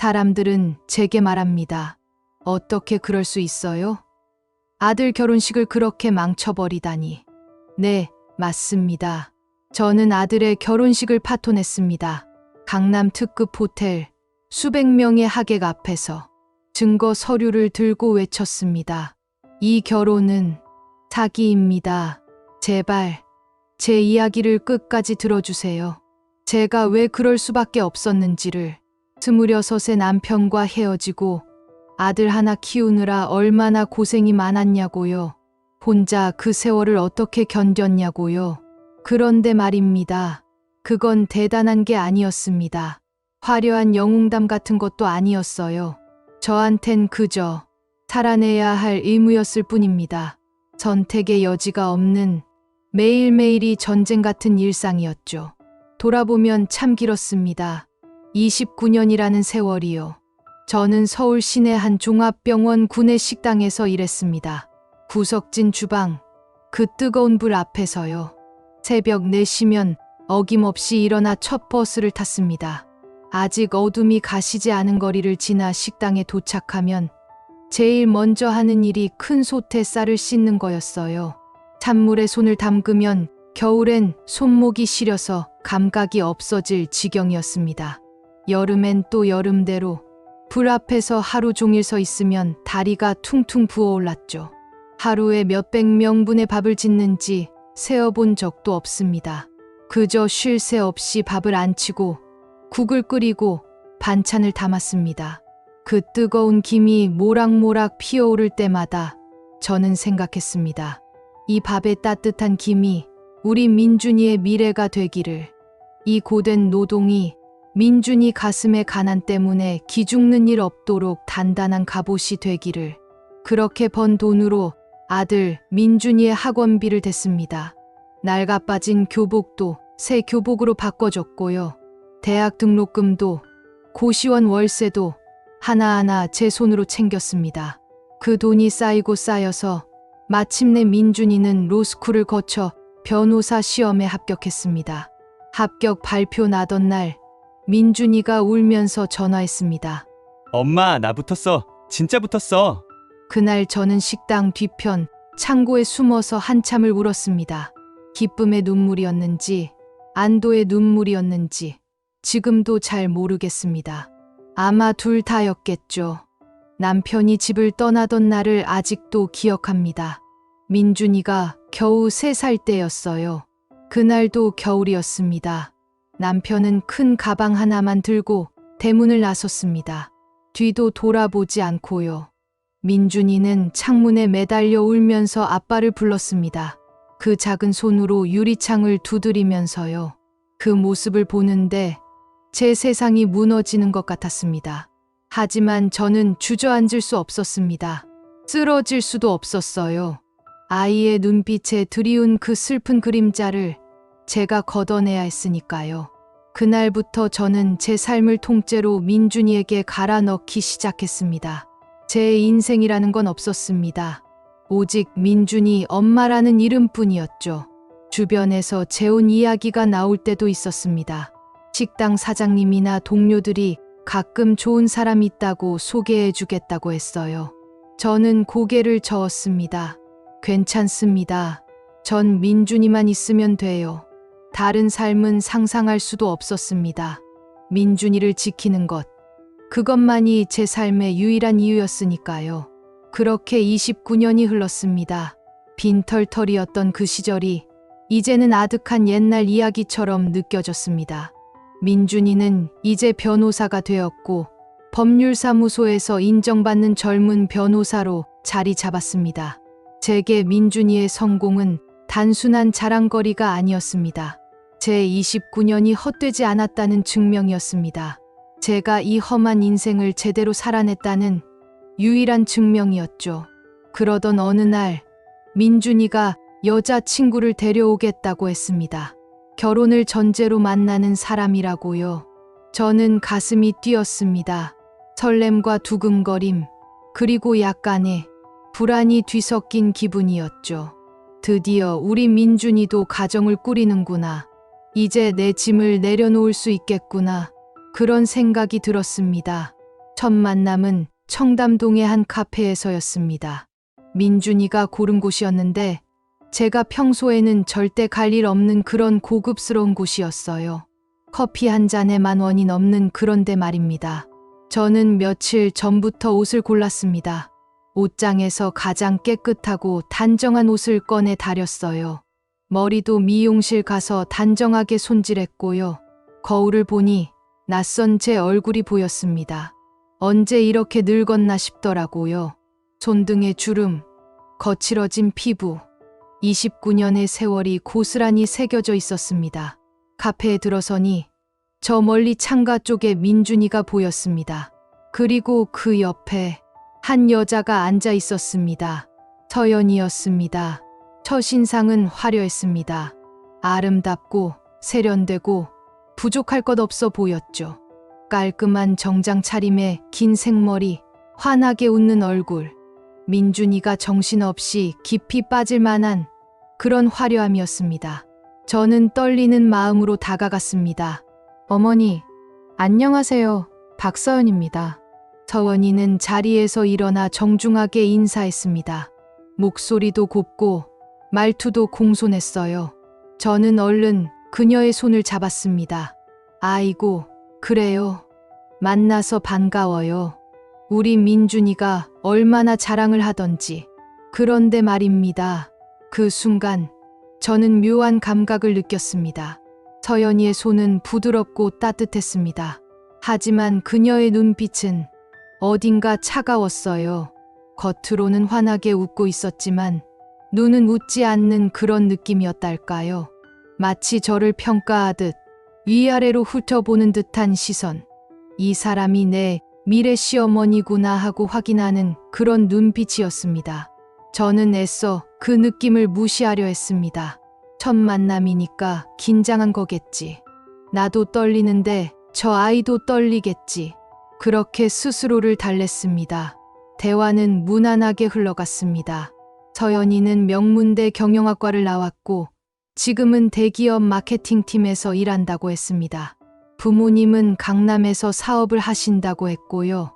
사람들은 제게 말합니다. 어떻게 그럴 수 있어요? 아들 결혼식을 그렇게 망쳐버리다니. 네, 맞습니다. 저는 아들의 결혼식을 파토냈습니다. 강남 특급 호텔 수백 명의 하객 앞에서 증거 서류를 들고 외쳤습니다. 이 결혼은 사기입니다. 제발 제 이야기를 끝까지 들어주세요. 제가 왜 그럴 수밖에 없었는지를, 26의 남편과 헤어지고 아들 하나 키우느라 얼마나 고생이 많았냐고요. 혼자 그 세월을 어떻게 견뎠냐고요. 그런데 말입니다. 그건 대단한 게 아니었습니다. 화려한 영웅담 같은 것도 아니었어요. 저한텐 그저 살아내야 할 의무였을 뿐입니다. 선택의 여지가 없는 매일매일이 전쟁 같은 일상이었죠. 돌아보면 참 길었습니다. 29년이라는 세월이요. 저는 서울 시내 한 종합병원 구내 식당에서 일했습니다. 구석진 주방, 그 뜨거운 불 앞에서요. 새벽 4시면 어김없이 일어나 첫 버스를 탔습니다. 아직 어둠이 가시지 않은 거리를 지나 식당에 도착하면 제일 먼저 하는 일이 큰 솥에 쌀을 씻는 거였어요. 찬물에 손을 담그면 겨울엔 손목이 시려서 감각이 없어질 지경이었습니다. 여름엔 또 여름대로 불 앞에서 하루 종일 서 있으면 다리가 퉁퉁 부어올랐죠. 하루에 몇백 명분의 밥을 짓는지 세어본 적도 없습니다. 그저 쉴 새 없이 밥을 안 치고 국을 끓이고 반찬을 담았습니다. 그 뜨거운 김이 모락모락 피어오를 때마다 저는 생각했습니다. 이 밥의 따뜻한 김이 우리 민준이의 미래가 되기를, 이 고된 노동이 민준이 가슴의 가난 때문에 기죽는 일 없도록 단단한 갑옷이 되기를. 그렇게 번 돈으로 아들 민준이의 학원비를 댔습니다. 낡아빠진 교복도 새 교복으로 바꿔줬고요. 대학 등록금도 고시원 월세도 하나하나 제 손으로 챙겼습니다. 그 돈이 쌓이고 쌓여서 마침내 민준이는 로스쿨을 거쳐 변호사 시험에 합격했습니다. 합격 발표 나던 날 민준이가 울면서 전화했습니다. 엄마, 나 붙었어. 진짜 붙었어. 그날 저는 식당 뒤편 창고에 숨어서 한참을 울었습니다. 기쁨의 눈물이었는지 안도의 눈물이었는지 지금도 잘 모르겠습니다. 아마 둘 다였겠죠. 남편이 집을 떠나던 날을 아직도 기억합니다. 민준이가 겨우 3살 때였어요. 그날도 겨울이었습니다. 남편은 큰 가방 하나만 들고 대문을 나섰습니다. 뒤도 돌아보지 않고요. 민준이는 창문에 매달려 울면서 아빠를 불렀습니다. 그 작은 손으로 유리창을 두드리면서요. 그 모습을 보는데 제 세상이 무너지는 것 같았습니다. 하지만 저는 주저앉을 수 없었습니다. 쓰러질 수도 없었어요. 아이의 눈빛에 드리운 그 슬픈 그림자를 제가 걷어내야 했으니까요. 그날부터 저는 제 삶을 통째로 민준이에게 갈아 넣기 시작했습니다. 제 인생이라는 건 없었습니다. 오직 민준이 엄마라는 이름뿐이었죠. 주변에서 재혼 이야기가 나올 때도 있었습니다. 식당 사장님이나 동료들이 가끔 좋은 사람 있다고 소개해 주겠다고 했어요. 저는 고개를 저었습니다. 괜찮습니다. 전 민준이만 있으면 돼요. 다른 삶은 상상할 수도 없었습니다. 민준이를 지키는 것, 그것만이 제 삶의 유일한 이유였으니까요. 그렇게 29년이 흘렀습니다. 빈털터리였던 그 시절이 이제는 아득한 옛날 이야기처럼 느껴졌습니다. 민준이는 이제 변호사가 되었고 법률사무소에서 인정받는 젊은 변호사로 자리 잡았습니다. 제게 민준이의 성공은 단순한 자랑거리가 아니었습니다. 제 29년이 헛되지 않았다는 증명이었습니다. 제가 이 험한 인생을 제대로 살아냈다는 유일한 증명이었죠. 그러던 어느 날 민준이가 여자친구를 데려오겠다고 했습니다. 결혼을 전제로 만나는 사람이라고요. 저는 가슴이 뛰었습니다. 설렘과 두근거림, 그리고 약간의 불안이 뒤섞인 기분이었죠. 드디어 우리 민준이도 가정을 꾸리는구나. 이제 내 짐을 내려놓을 수 있겠구나. 그런 생각이 들었습니다. 첫 만남은 청담동의 한 카페에서였습니다. 민준이가 고른 곳이었는데 제가 평소에는 절대 갈 일 없는 그런 고급스러운 곳이었어요. 커피 한 잔에 10,000원이 넘는 그런데 말입니다. 저는 며칠 전부터 옷을 골랐습니다. 옷장에서 가장 깨끗하고 단정한 옷을 꺼내 다렸어요. 머리도 미용실 가서 단정하게 손질했고요. 거울을 보니 낯선 제 얼굴이 보였습니다. 언제 이렇게 늙었나 싶더라고요. 손등의 주름, 거칠어진 피부, 29년의 세월이 고스란히 새겨져 있었습니다. 카페에 들어서니 저 멀리 창가 쪽에 민준이가 보였습니다. 그리고 그 옆에 한 여자가 앉아 있었습니다. 서연이었습니다. 첫인상은 화려했습니다. 아름답고 세련되고 부족할 것 없어 보였죠. 깔끔한 정장 차림에 긴 생머리, 환하게 웃는 얼굴. 민준이가 정신없이 깊이 빠질 만한 그런 화려함이었습니다. 저는 떨리는 마음으로 다가갔습니다. 어머니, 안녕하세요. 박서연입니다. 서연이는 자리에서 일어나 정중하게 인사했습니다. 목소리도 곱고 말투도 공손했어요. 저는 얼른 그녀의 손을 잡았습니다. 아이고, 그래요. 만나서 반가워요. 우리 민준이가 얼마나 자랑을 하던지. 그런데 말입니다. 그 순간 저는 묘한 감각을 느꼈습니다. 서연이의 손은 부드럽고 따뜻했습니다. 하지만 그녀의 눈빛은 어딘가 차가웠어요. 겉으로는 환하게 웃고 있었지만 눈은 웃지 않는 그런 느낌이었달까요? 마치 저를 평가하듯 위아래로 훑어보는 듯한 시선. 이 사람이 내 미래 시어머니구나 하고 확인하는 그런 눈빛이었습니다. 저는 애써 그 느낌을 무시하려 했습니다. 첫 만남이니까 긴장한 거겠지. 나도 떨리는데 저 아이도 떨리겠지. 그렇게 스스로를 달랬습니다. 대화는 무난하게 흘러갔습니다. 서연이는 명문대 경영학과를 나왔고 지금은 대기업 마케팅팀에서 일한다고 했습니다. 부모님은 강남에서 사업을 하신다고 했고요.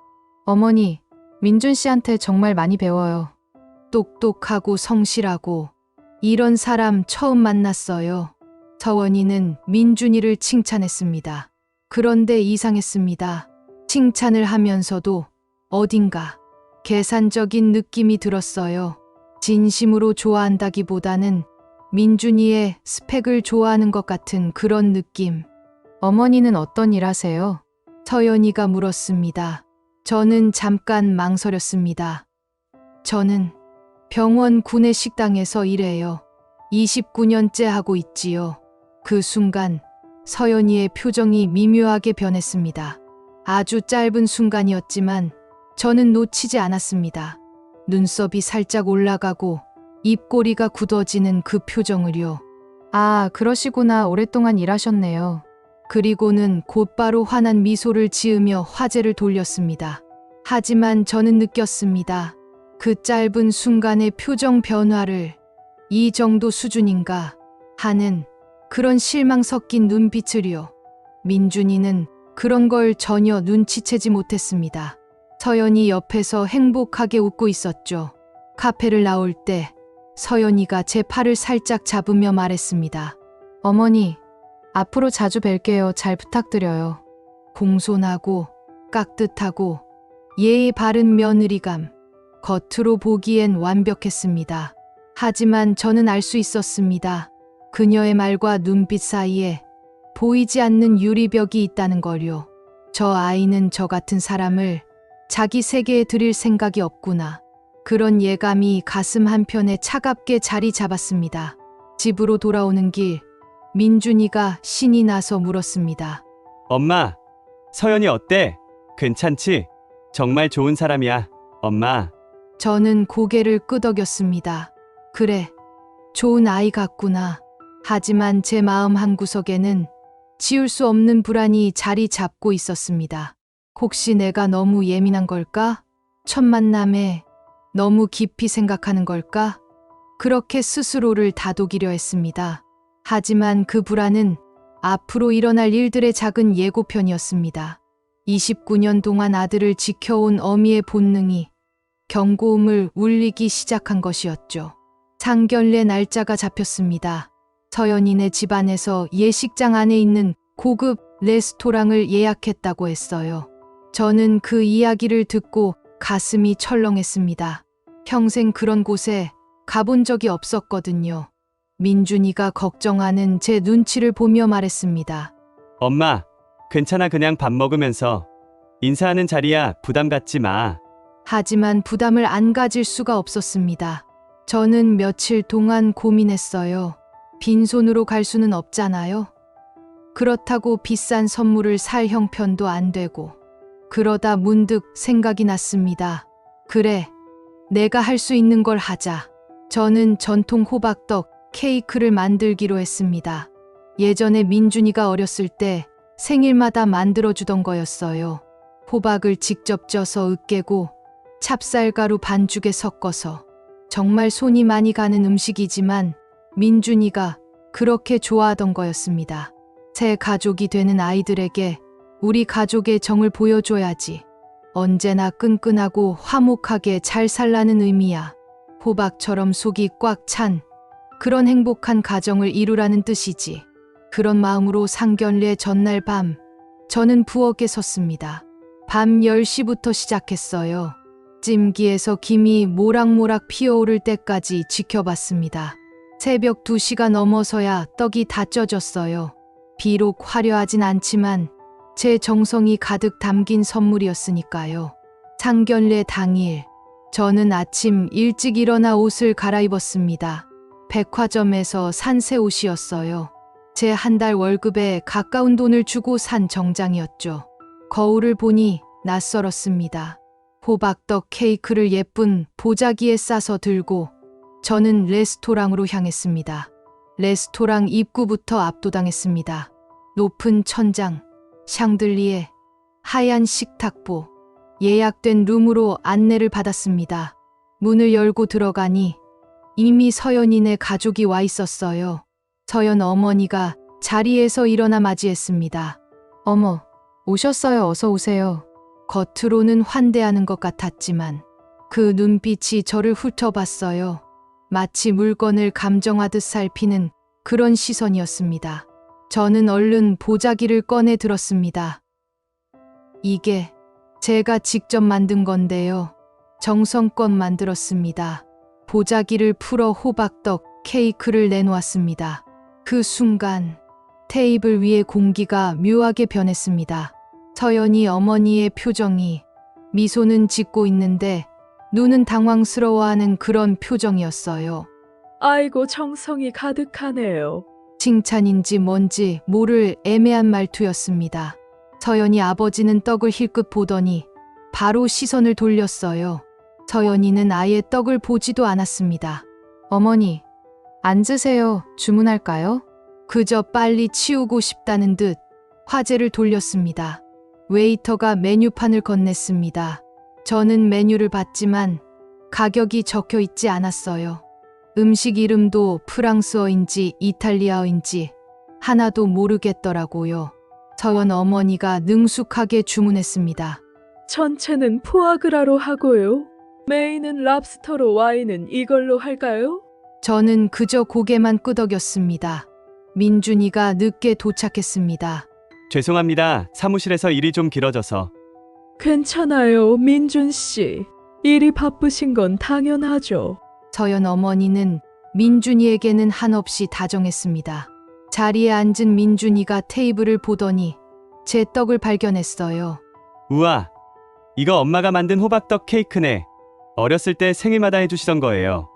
어머니, 민준 씨한테 정말 많이 배워요. 똑똑하고 성실하고 이런 사람 처음 만났어요. 서원이는 민준이를 칭찬했습니다. 그런데 이상했습니다. 칭찬을 하면서도 어딘가 계산적인 느낌이 들었어요. 진심으로 좋아한다기보다는 민준이의 스펙을 좋아하는 것 같은 그런 느낌. 어머니는 어떤 일 하세요? 서연이가 물었습니다. 저는 잠깐 망설였습니다. 저는 병원 구내 식당에서 일해요. 29년째 하고 있지요. 그 순간 서연이의 표정이 미묘하게 변했습니다. 아주 짧은 순간이었지만 저는 놓치지 않았습니다. 눈썹이 살짝 올라가고 입꼬리가 굳어지는 그 표정을요. 아, 그러시구나. 오랫동안 일하셨네요. 그리고는 곧바로 환한 미소를 지으며 화제를 돌렸습니다. 하지만 저는 느꼈습니다. 그 짧은 순간의 표정 변화를 이 정도 수준인가 하는 그런 실망 섞인 눈빛을요. 민준이는 그런 걸 전혀 눈치채지 못했습니다. 서연이 옆에서 행복하게 웃고 있었죠. 카페를 나올 때 서연이가 제 팔을 살짝 잡으며 말했습니다. 어머니, 앞으로 자주 뵐게요. 잘 부탁드려요. 공손하고 깍듯하고 예의 바른 며느리감. 겉으로 보기엔 완벽했습니다. 하지만 저는 알 수 있었습니다. 그녀의 말과 눈빛 사이에 보이지 않는 유리벽이 있다는 걸요. 저 아이는 저 같은 사람을 자기 세계에 들일 생각이 없구나. 그런 예감이 가슴 한편에 차갑게 자리 잡았습니다. 집으로 돌아오는 길, 민준이가 신이 나서 물었습니다. 엄마, 서연이 어때? 괜찮지? 정말 좋은 사람이야. 엄마. 저는 고개를 끄덕였습니다. 그래, 좋은 아이 같구나. 하지만 제 마음 한구석에는 지울 수 없는 불안이 자리 잡고 있었습니다. 혹시 내가 너무 예민한 걸까? 첫 만남에 너무 깊이 생각하는 걸까? 그렇게 스스로를 다독이려 했습니다. 하지만 그 불안은 앞으로 일어날 일들의 작은 예고편이었습니다. 29년 동안 아들을 지켜온 어미의 본능이 경고음을 울리기 시작한 것이었죠. 상견례 날짜가 잡혔습니다. 서연이네 집안에서 예식장 안에 있는 고급 레스토랑을 예약했다고 했어요. 저는 그 이야기를 듣고 가슴이 철렁했습니다. 평생 그런 곳에 가본 적이 없었거든요. 민준이가 걱정하는 제 눈치를 보며 말했습니다. 엄마, 괜찮아. 그냥 밥 먹으면서 인사하는 자리야. 부담 갖지 마. 하지만 부담을 안 가질 수가 없었습니다. 저는 며칠 동안 고민했어요. 빈손으로 갈 수는 없잖아요. 그렇다고 비싼 선물을 살 형편도 안 되고. 그러다 문득 생각이 났습니다. 그래, 내가 할 수 있는 걸 하자. 저는 전통 호박떡 케이크를 만들기로 했습니다. 예전에 민준이가 어렸을 때 생일마다 만들어주던 거였어요. 호박을 직접 쪄서 으깨고 찹쌀가루 반죽에 섞어서. 정말 손이 많이 가는 음식이지만 민준이가 그렇게 좋아하던 거였습니다. 새 가족이 되는 아이들에게 우리 가족의 정을 보여줘야지. 언제나 끈끈하고 화목하게 잘 살라는 의미야. 호박처럼 속이 꽉 찬 그런 행복한 가정을 이루라는 뜻이지. 그런 마음으로 상견례 전날 밤 저는 부엌에 섰습니다. 밤 10시부터 시작했어요. 찜기에서 김이 모락모락 피어오를 때까지 지켜봤습니다. 새벽 2시가 넘어서야 떡이 다 쪄졌어요. 비록 화려하진 않지만 제 정성이 가득 담긴 선물이었으니까요. 상견례 당일 저는 아침 일찍 일어나 옷을 갈아입었습니다. 백화점에서 산 새 옷이었어요. 제 한 달 월급에 가까운 돈을 주고 산 정장이었죠. 거울을 보니 낯설었습니다. 호박떡 케이크를 예쁜 보자기에 싸서 들고 저는 레스토랑으로 향했습니다. 레스토랑 입구부터 압도당했습니다. 높은 천장, 샹들리에, 하얀 식탁보, 예약된 룸으로 안내를 받았습니다. 문을 열고 들어가니 이미 서연이네 가족이 와 있었어요. 서연 어머니가 자리에서 일어나 맞이했습니다. 어머, 오셨어요. 어서 오세요. 겉으로는 환대하는 것 같았지만 그 눈빛이 저를 훑어봤어요. 마치 물건을 감정하듯 살피는 그런 시선이었습니다. 저는 얼른 보자기를 꺼내 들었습니다. 이게 제가 직접 만든 건데요. 정성껏 만들었습니다. 보자기를 풀어 호박떡 케이크를 내놓았습니다. 그 순간 테이블 위의 공기가 묘하게 변했습니다. 서연이 어머니의 표정이 미소는 짓고 있는데 눈은 당황스러워하는 그런 표정이었어요. 아이고 정성이 가득하네요. 칭찬인지 뭔지 모를 애매한 말투였습니다. 서연이 아버지는 떡을 힐끗 보더니 바로 시선을 돌렸어요. 서연이는 아예 떡을 보지도 않았습니다. 어머니, 앉으세요. 주문할까요? 그저 빨리 치우고 싶다는 듯 화제를 돌렸습니다. 웨이터가 메뉴판을 건넸습니다. 저는 메뉴를 봤지만 가격이 적혀 있지 않았어요. 음식 이름도 프랑스어인지 이탈리아어인지 하나도 모르겠더라고요. 서연 어머니가 능숙하게 주문했습니다. 전체는 포아그라로 하고요. 메인은 랍스터로 와인은 이걸로 할까요? 저는 그저 고개만 끄덕였습니다. 민준이가 늦게 도착했습니다. 죄송합니다. 사무실에서 일이 좀 길어져서. 괜찮아요, 민준 씨. 일이 바쁘신 건 당연하죠. 서연 어머니는 민준이에게는 한없이 다정했습니다. 자리에 앉은 민준이가 테이블을 보더니 제 떡을 발견했어요. 우와, 이거 엄마가 만든 호박떡 케이크네. 어렸을 때 생일마다 해주시던 거예요.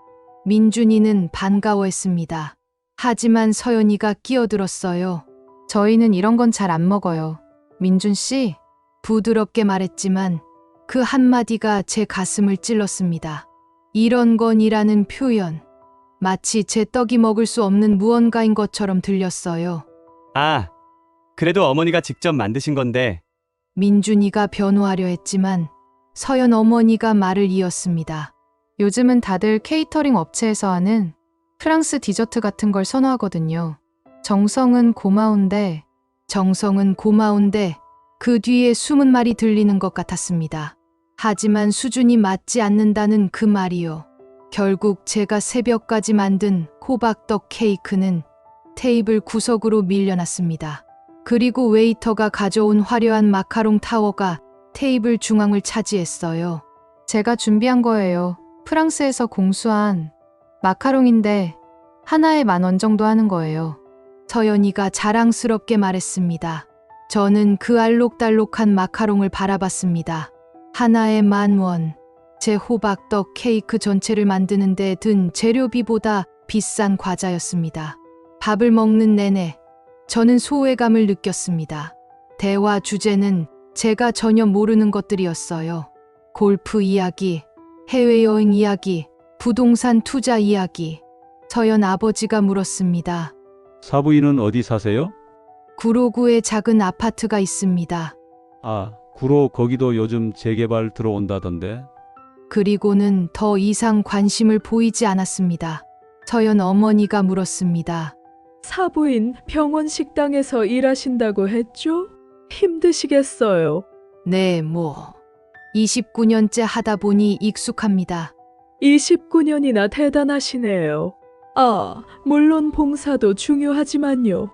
민준이는 반가워했습니다. 하지만 서연이가 끼어들었어요. 저희는 이런 건 잘 안 먹어요. 민준 씨? 부드럽게 말했지만 그 한마디가 제 가슴을 찔렀습니다. 이런 건이라는 표현. 마치 제 떡이 먹을 수 없는 무언가인 것처럼 들렸어요. 아, 그래도 어머니가 직접 만드신 건데. 민준이가 변호하려 했지만 서연 어머니가 말을 이었습니다. 요즘은 다들 케이터링 업체에서 하는 프랑스 디저트 같은 걸 선호하거든요. 정성은 고마운데 그 뒤에 숨은 말이 들리는 것 같았습니다. 하지만 수준이 맞지 않는다는 그 말이요. 결국 제가 새벽까지 만든 호박떡 케이크는 테이블 구석으로 밀려났습니다. 그리고 웨이터가 가져온 화려한 마카롱 타워가 테이블 중앙을 차지했어요. 제가 준비한 거예요. 프랑스에서 공수한 마카롱인데 하나에 10,000원 정도 하는 거예요. 서연이가 자랑스럽게 말했습니다. 저는 그 알록달록한 마카롱을 바라봤습니다. 하나에 10,000원. 제 호박떡 케이크 전체를 만드는데 든 재료비보다 비싼 과자였습니다. 밥을 먹는 내내 저는 소외감을 느꼈습니다. 대화 주제는 제가 전혀 모르는 것들이었어요. 골프 이야기, 해외여행 이야기, 부동산 투자 이야기. 서연 아버지가 물었습니다. 사부인은 어디 사세요? 구로구에 작은 아파트가 있습니다. 아, 구로 거기도 요즘 재개발 들어온다던데. 그리고는 더 이상 관심을 보이지 않았습니다. 서연 어머니가 물었습니다. 사부인 병원 식당에서 일하신다고 했죠? 힘드시겠어요. 네, 29년째 하다 보니 익숙합니다. 29년이나 대단하시네요. 아, 물론 봉사도 중요하지만요.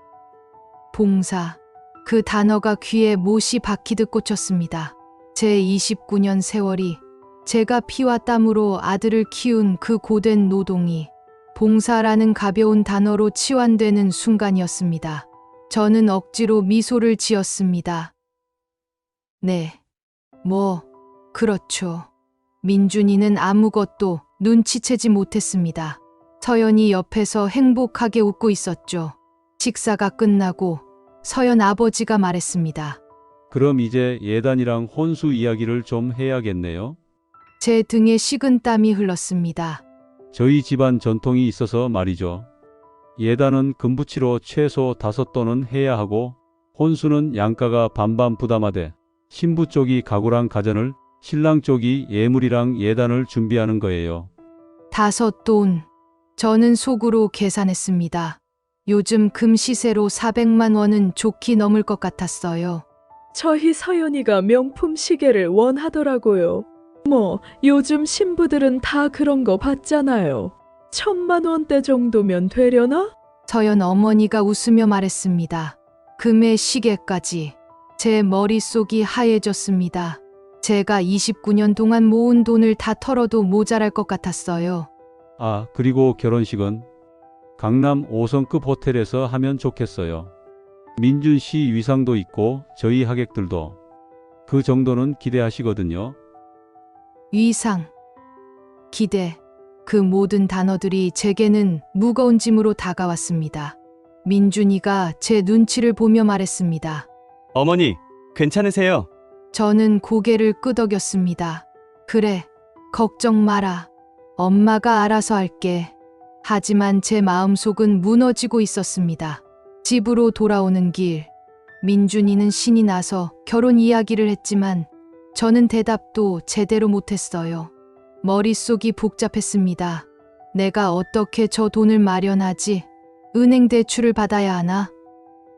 봉사. 그 단어가 귀에 못이 박히듯 꽂혔습니다. 제 29년 세월이 제가 피와 땀으로 아들을 키운 그 고된 노동이 봉사라는 가벼운 단어로 치환되는 순간이었습니다. 저는 억지로 미소를 지었습니다. 네. 그렇죠. 민준이는 아무것도 눈치채지 못했습니다. 서연이 옆에서 행복하게 웃고 있었죠. 식사가 끝나고 서연 아버지가 말했습니다. 그럼 이제 예단이랑 혼수 이야기를 좀 해야겠네요. 제 등에 식은 땀이 흘렀습니다. 저희 집안 전통이 있어서 말이죠. 예단은 금부치로 최소 5돈은 해야 하고 혼수는 양가가 반반 부담하되 신부 쪽이 가구랑 가전을 신랑 쪽이 예물이랑 예단을 준비하는 거예요. 5돈. 저는 속으로 계산했습니다. 요즘 금 시세로 400만 원은 좋게 넘을 것 같았어요. 저희 서연이가 명품 시계를 원하더라고요. 요즘 신부들은 다 그런 거 받잖아요. 1,000만 원대 정도면 되려나? 서연 어머니가 웃으며 말했습니다. 금의 시계까지. 제 머릿속이 하얘졌습니다. 제가 29년 동안 모은 돈을 다 털어도 모자랄 것 같았어요. 아, 그리고 결혼식은 강남 5성급 호텔에서 하면 좋겠어요. 민준 씨 위상도 있고 저희 하객들도 그 정도는 기대하시거든요. 위상, 기대, 그 모든 단어들이 제게는 무거운 짐으로 다가왔습니다. 민준이가 제 눈치를 보며 말했습니다. 어머니, 괜찮으세요? 저는 고개를 끄덕였습니다. 그래, 걱정 마라. 엄마가 알아서 할게. 하지만 제 마음속은 무너지고 있었습니다. 집으로 돌아오는 길, 민준이는 신이 나서 결혼 이야기를 했지만 저는 대답도 제대로 못했어요. 머릿속이 복잡했습니다. 내가 어떻게 저 돈을 마련하지? 은행 대출을 받아야 하나?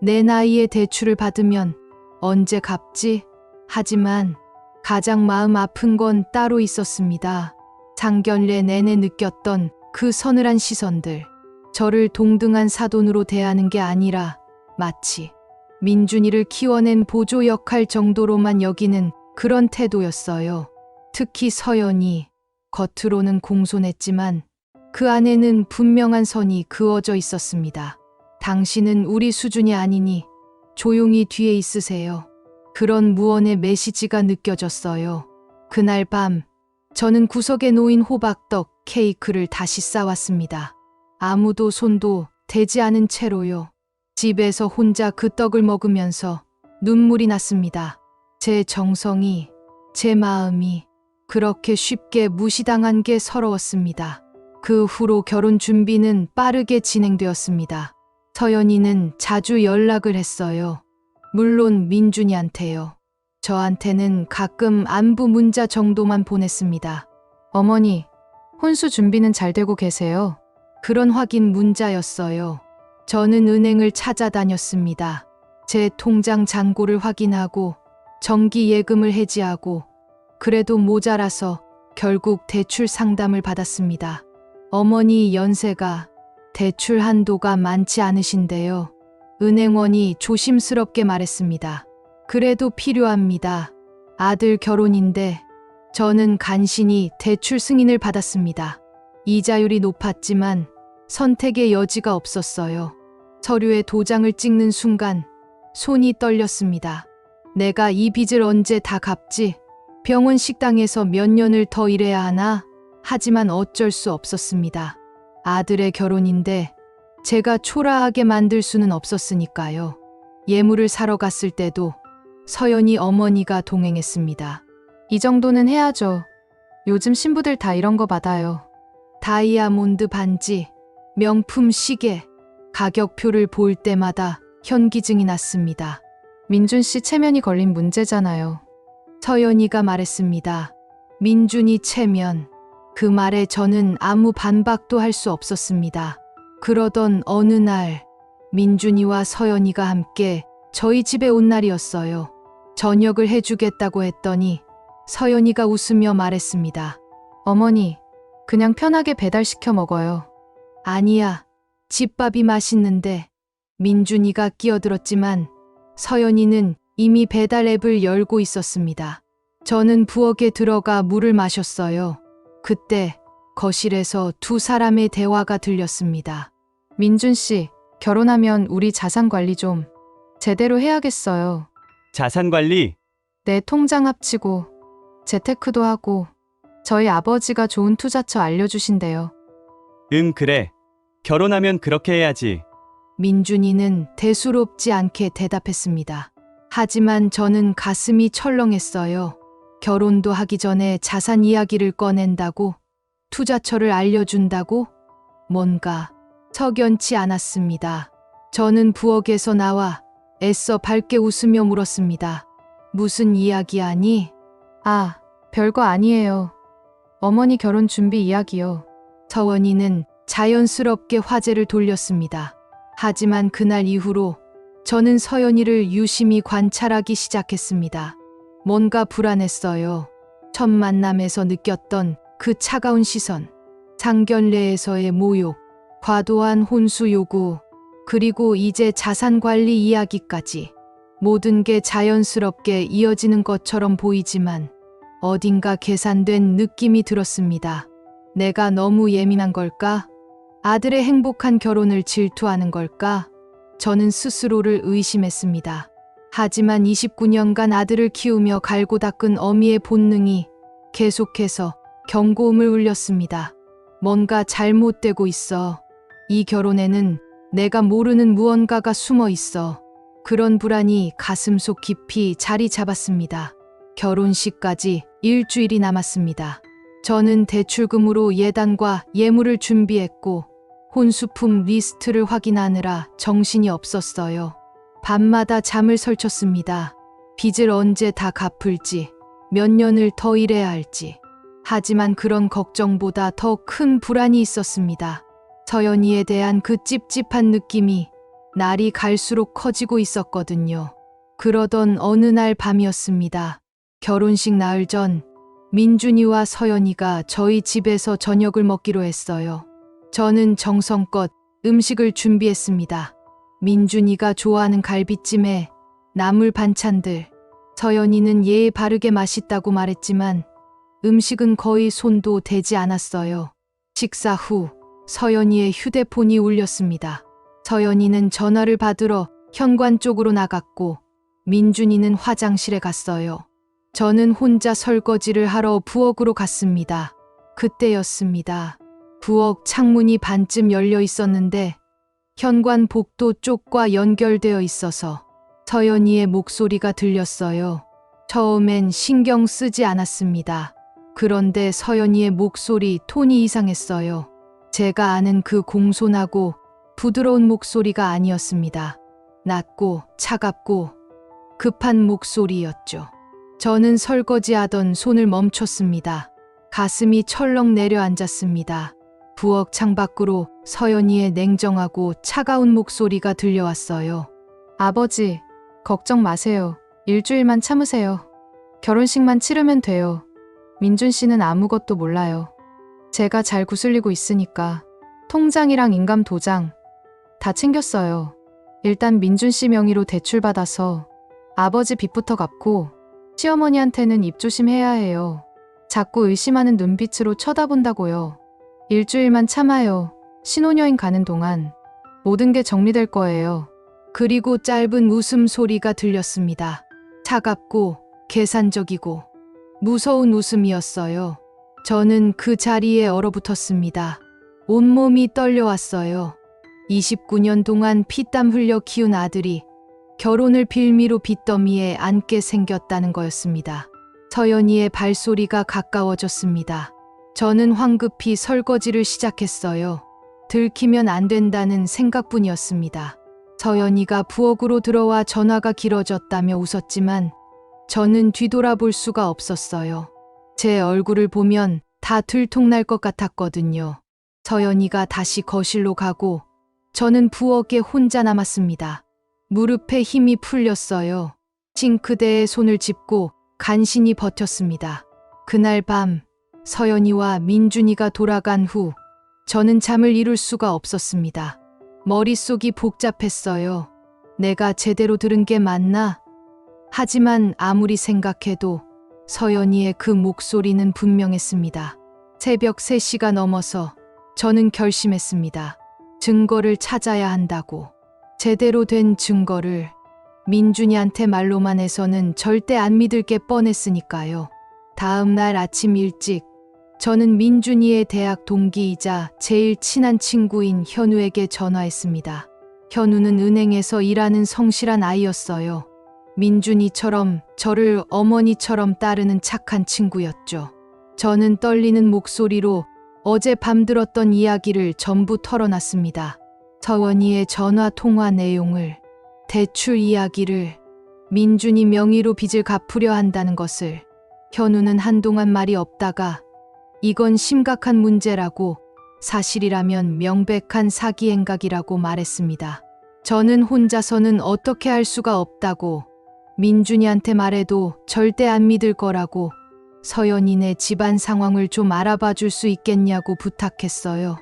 내 나이에 대출을 받으면 언제 갚지? 하지만 가장 마음 아픈 건 따로 있었습니다. 상견례 내내 느꼈던 그 서늘한 시선들. 저를 동등한 사돈으로 대하는 게 아니라 마치 민준이를 키워낸 보조 역할 정도로만 여기는 그런 태도였어요. 특히 서연이 겉으로는 공손했지만 그 안에는 분명한 선이 그어져 있었습니다. 당신은 우리 수준이 아니니 조용히 뒤에 있으세요. 그런 무언의 메시지가 느껴졌어요. 그날 밤 저는 구석에 놓인 호박떡 케이크를 다시 싸왔습니다. 아무도 손도 대지 않은 채로요. 집에서 혼자 그 떡을 먹으면서 눈물이 났습니다. 제 정성이, 제 마음이 그렇게 쉽게 무시당한 게 서러웠습니다. 그 후로 결혼 준비는 빠르게 진행되었습니다. 서연이는 자주 연락을 했어요. 물론 민준이한테요. 저한테는 가끔 안부 문자 정도만 보냈습니다. 어머니, 혼수 준비는 잘 되고 계세요? 그런 확인 문자였어요. 저는 은행을 찾아다녔습니다. 제 통장 잔고를 확인하고 정기 예금을 해지하고 그래도 모자라서 결국 대출 상담을 받았습니다. 어머니 연세가 대출 한도가 많지 않으신데요. 은행원이 조심스럽게 말했습니다. 그래도 필요합니다. 아들 결혼인데 저는 간신히 대출 승인을 받았습니다. 이자율이 높았지만 선택의 여지가 없었어요. 서류에 도장을 찍는 순간 손이 떨렸습니다. 내가 이 빚을 언제 다 갚지? 병원 식당에서 몇 년을 더 일해야 하나? 하지만 어쩔 수 없었습니다. 아들의 결혼인데 제가 초라하게 만들 수는 없었으니까요. 예물을 사러 갔을 때도 서연이 어머니가 동행했습니다. 이 정도는 해야죠. 요즘 신부들 다 이런 거 받아요. 다이아몬드 반지, 명품 시계, 가격표를 볼 때마다 현기증이 났습니다. 민준 씨 체면이 걸린 문제잖아요. 서연이가 말했습니다. 민준이 체면. 그 말에 저는 아무 반박도 할 수 없었습니다. 그러던 어느 날 민준이와 서연이가 함께 저희 집에 온 날이었어요. 저녁을 해주겠다고 했더니 서연이가 웃으며 말했습니다. 어머니, 그냥 편하게 배달시켜 먹어요. 아니야, 집밥이 맛있는데. 민준이가 끼어들었지만 서연이는 이미 배달 앱을 열고 있었습니다. 저는 부엌에 들어가 물을 마셨어요. 그때 거실에서 두 사람의 대화가 들렸습니다. 민준 씨, 결혼하면 우리 자산 관리 좀 제대로 해야겠어요. 자산 관리? 내 통장 합치고 재테크도 하고 저희 아버지가 좋은 투자처 알려주신대요. 응, 그래. 결혼하면 그렇게 해야지. 민준이는 대수롭지 않게 대답했습니다. 하지만 저는 가슴이 철렁했어요. 결혼도 하기 전에 자산 이야기를 꺼낸다고? 투자처를 알려준다고? 뭔가 석연치 않았습니다. 저는 부엌에서 나와 애써 밝게 웃으며 물었습니다. 무슨 이야기하니? 아, 별거 아니에요. 어머니 결혼 준비 이야기요. 서원이는 자연스럽게 화제를 돌렸습니다. 하지만 그날 이후로 저는 서연이를 유심히 관찰하기 시작했습니다. 뭔가 불안했어요. 첫 만남에서 느꼈던 그 차가운 시선, 상견례에서의 모욕, 과도한 혼수 요구, 그리고 이제 자산 관리 이야기까지. 모든 게 자연스럽게 이어지는 것처럼 보이지만 어딘가 계산된 느낌이 들었습니다. 내가 너무 예민한 걸까? 아들의 행복한 결혼을 질투하는 걸까? 저는 스스로를 의심했습니다. 하지만 29년간 아들을 키우며 갈고 닦은 어미의 본능이 계속해서 경고음을 울렸습니다. 뭔가 잘못되고 있어. 이 결혼에는 내가 모르는 무언가가 숨어 있어. 그런 불안이 가슴속 깊이 자리 잡았습니다. 결혼식까지 일주일이 남았습니다. 저는 대출금으로 예단과 예물을 준비했고 혼수품 리스트를 확인하느라 정신이 없었어요. 밤마다 잠을 설쳤습니다. 빚을 언제 다 갚을지, 몇 년을 더 일해야 할지. 하지만 그런 걱정보다 더 큰 불안이 있었습니다. 서연이에 대한 그 찝찝한 느낌이 날이 갈수록 커지고 있었거든요. 그러던 어느 날 밤이었습니다. 결혼식 나흘 전 민준이와 서연이가 저희 집에서 저녁을 먹기로 했어요. 저는 정성껏 음식을 준비했습니다. 민준이가 좋아하는 갈비찜에 나물 반찬들, 서연이는 예의 바르게 맛있다고 말했지만 음식은 거의 손도 대지 않았어요. 식사 후 서연이의 휴대폰이 울렸습니다. 서연이는 전화를 받으러 현관 쪽으로 나갔고 민준이는 화장실에 갔어요. 저는 혼자 설거지를 하러 부엌으로 갔습니다. 그때였습니다. 부엌 창문이 반쯤 열려 있었는데 현관 복도 쪽과 연결되어 있어서 서연이의 목소리가 들렸어요. 처음엔 신경 쓰지 않았습니다. 그런데 서연이의 목소리 톤이 이상했어요. 제가 아는 그 공손하고 부드러운 목소리가 아니었습니다. 낮고 차갑고 급한 목소리였죠. 저는 설거지하던 손을 멈췄습니다. 가슴이 철렁 내려앉았습니다. 부엌 창밖으로 서연이의 냉정하고 차가운 목소리가 들려왔어요. 아버지, 걱정 마세요. 일주일만 참으세요. 결혼식만 치르면 돼요. 민준 씨는 아무것도 몰라요. 제가 잘 구슬리고 있으니까 통장이랑 인감 도장 다 챙겼어요. 일단 민준 씨 명의로 대출 받아서 아버지 빚부터 갚고 시어머니한테는 입조심해야 해요. 자꾸 의심하는 눈빛으로 쳐다본다고요. 일주일만 참아요. 신혼여행 가는 동안 모든 게 정리될 거예요. 그리고 짧은 웃음소리가 들렸습니다. 차갑고 계산적이고 무서운 웃음이었어요. 저는 그 자리에 얼어붙었습니다. 온몸이 떨려왔어요. 29년 동안 피땀 흘려 키운 아들이 결혼을 빌미로 빚더미에 앉게 생겼다는 거였습니다. 서연이의 발소리가 가까워졌습니다. 저는 황급히 설거지를 시작했어요. 들키면 안 된다는 생각뿐이었습니다. 서연이가 부엌으로 들어와 전화가 길어졌다며 웃었지만 저는 뒤돌아볼 수가 없었어요. 제 얼굴을 보면 다 들통날 것 같았거든요. 서연이가 다시 거실로 가고 저는 부엌에 혼자 남았습니다. 무릎에 힘이 풀렸어요. 싱크대에 손을 짚고 간신히 버텼습니다. 그날 밤 서연이와 민준이가 돌아간 후 저는 잠을 이룰 수가 없었습니다. 머릿속이 복잡했어요. 내가 제대로 들은 게 맞나? 하지만 아무리 생각해도 서연이의 그 목소리는 분명했습니다. 새벽 3시가 넘어서 저는 결심했습니다. 증거를 찾아야 한다고. 제대로 된 증거를. 민준이한테 말로만 해서는 절대 안 믿을 게 뻔했으니까요. 다음 날 아침 일찍 저는 민준이의 대학 동기이자 제일 친한 친구인 현우에게 전화했습니다. 현우는 은행에서 일하는 성실한 아이였어요. 민준이처럼 저를 어머니처럼 따르는 착한 친구였죠. 저는 떨리는 목소리로 어제 밤 들었던 이야기를 전부 털어놨습니다. 서원이의 전화 통화 내용을, 대출 이야기를, 민준이 명의로 빚을 갚으려 한다는 것을. 현우는 한동안 말이 없다가 이건 심각한 문제라고, 사실이라면 명백한 사기 행각이라고 말했습니다. 저는 혼자서는 어떻게 할 수가 없다고, 민준이한테 말해도 절대 안 믿을 거라고, 서연이네 집안 상황을 좀 알아봐 줄 수 있겠냐고 부탁했어요.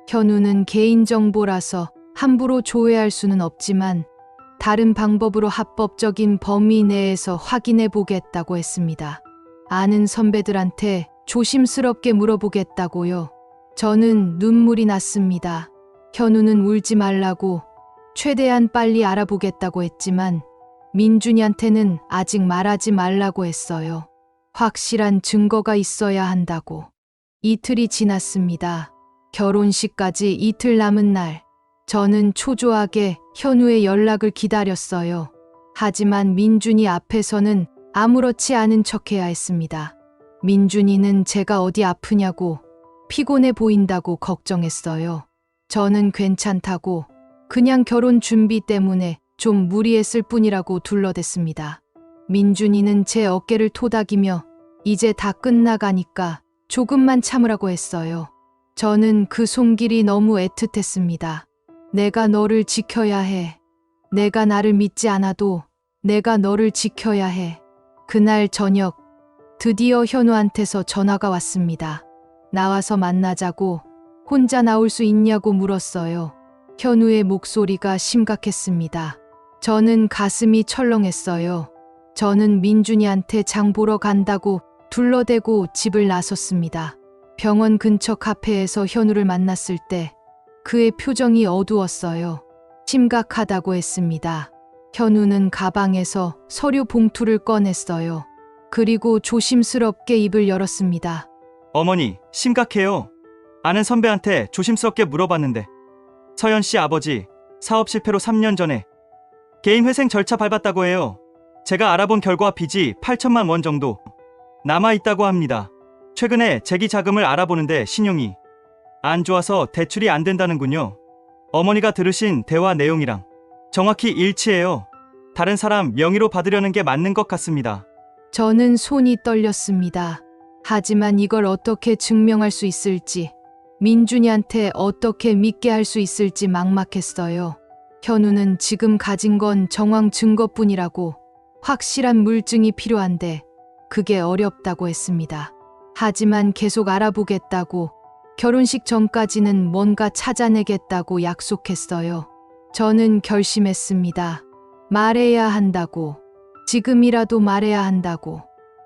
현우는 개인정보라서 함부로 조회할 수는 없지만 다른 방법으로 합법적인 범위 내에서 확인해 보겠다고 했습니다. 아는 선배들한테 조심스럽게 물어보겠다고요. 저는 눈물이 났습니다. 현우는 울지 말라고 최대한 빨리 알아보겠다고 했지만 민준이한테는 아직 말하지 말라고 했어요. 확실한 증거가 있어야 한다고. 이틀이 지났습니다. 결혼식까지 이틀 남은 날, 저는 초조하게 현우의 연락을 기다렸어요. 하지만 민준이 앞에서는 아무렇지 않은 척해야 했습니다. 민준이는 제가 어디 아프냐고, 피곤해 보인다고 걱정했어요. 저는 괜찮다고, 그냥 결혼 준비 때문에 좀 무리했을 뿐이라고 둘러댔습니다. 민준이는 제 어깨를 토닥이며 이제 다 끝나가니까 조금만 참으라고 했어요. 저는 그 손길이 너무 애틋했습니다. 내가 너를 지켜야 해. 내가 나를 믿지 않아도 내가 너를 지켜야 해. 그날 저녁 드디어 현우한테서 전화가 왔습니다. 나와서 만나자고. 혼자 나올 수 있냐고 물었어요. 현우의 목소리가 심각했습니다. 저는 가슴이 철렁했어요. 저는 민준이한테 장 보러 간다고 둘러대고 집을 나섰습니다. 병원 근처 카페에서 현우를 만났을 때 그의 표정이 어두웠어요. 심각하다고 했습니다. 현우는 가방에서 서류 봉투를 꺼냈어요. 그리고 조심스럽게 입을 열었습니다. 어머니, 심각해요. 아는 선배한테 조심스럽게 물어봤는데 서연 씨 아버지 사업 실패로 3년 전에 개인 회생 절차 밟았다고 해요. 제가 알아본 결과 빚이 8천만 원 정도 남아있다고 합니다. 최근에 재기 자금을 알아보는데 신용이 안 좋아서 대출이 안 된다는군요. 어머니가 들으신 대화 내용이랑 정확히 일치해요. 다른 사람 명의로 받으려는 게 맞는 것 같습니다. 저는 손이 떨렸습니다. 하지만 이걸 어떻게 증명할 수 있을지, 민준이한테 어떻게 믿게 할 수 있을지 막막했어요. 현우는 지금 가진 건 정황 증거뿐이라고 확실한 물증이 필요한데 그게 어렵다고 했습니다. 하지만 계속 알아보겠다고, 결혼식 전까지는 뭔가 찾아내겠다고 약속했어요. 저는 결심했습니다. 말해야 한다고. 지금이라도 말해야 한다고.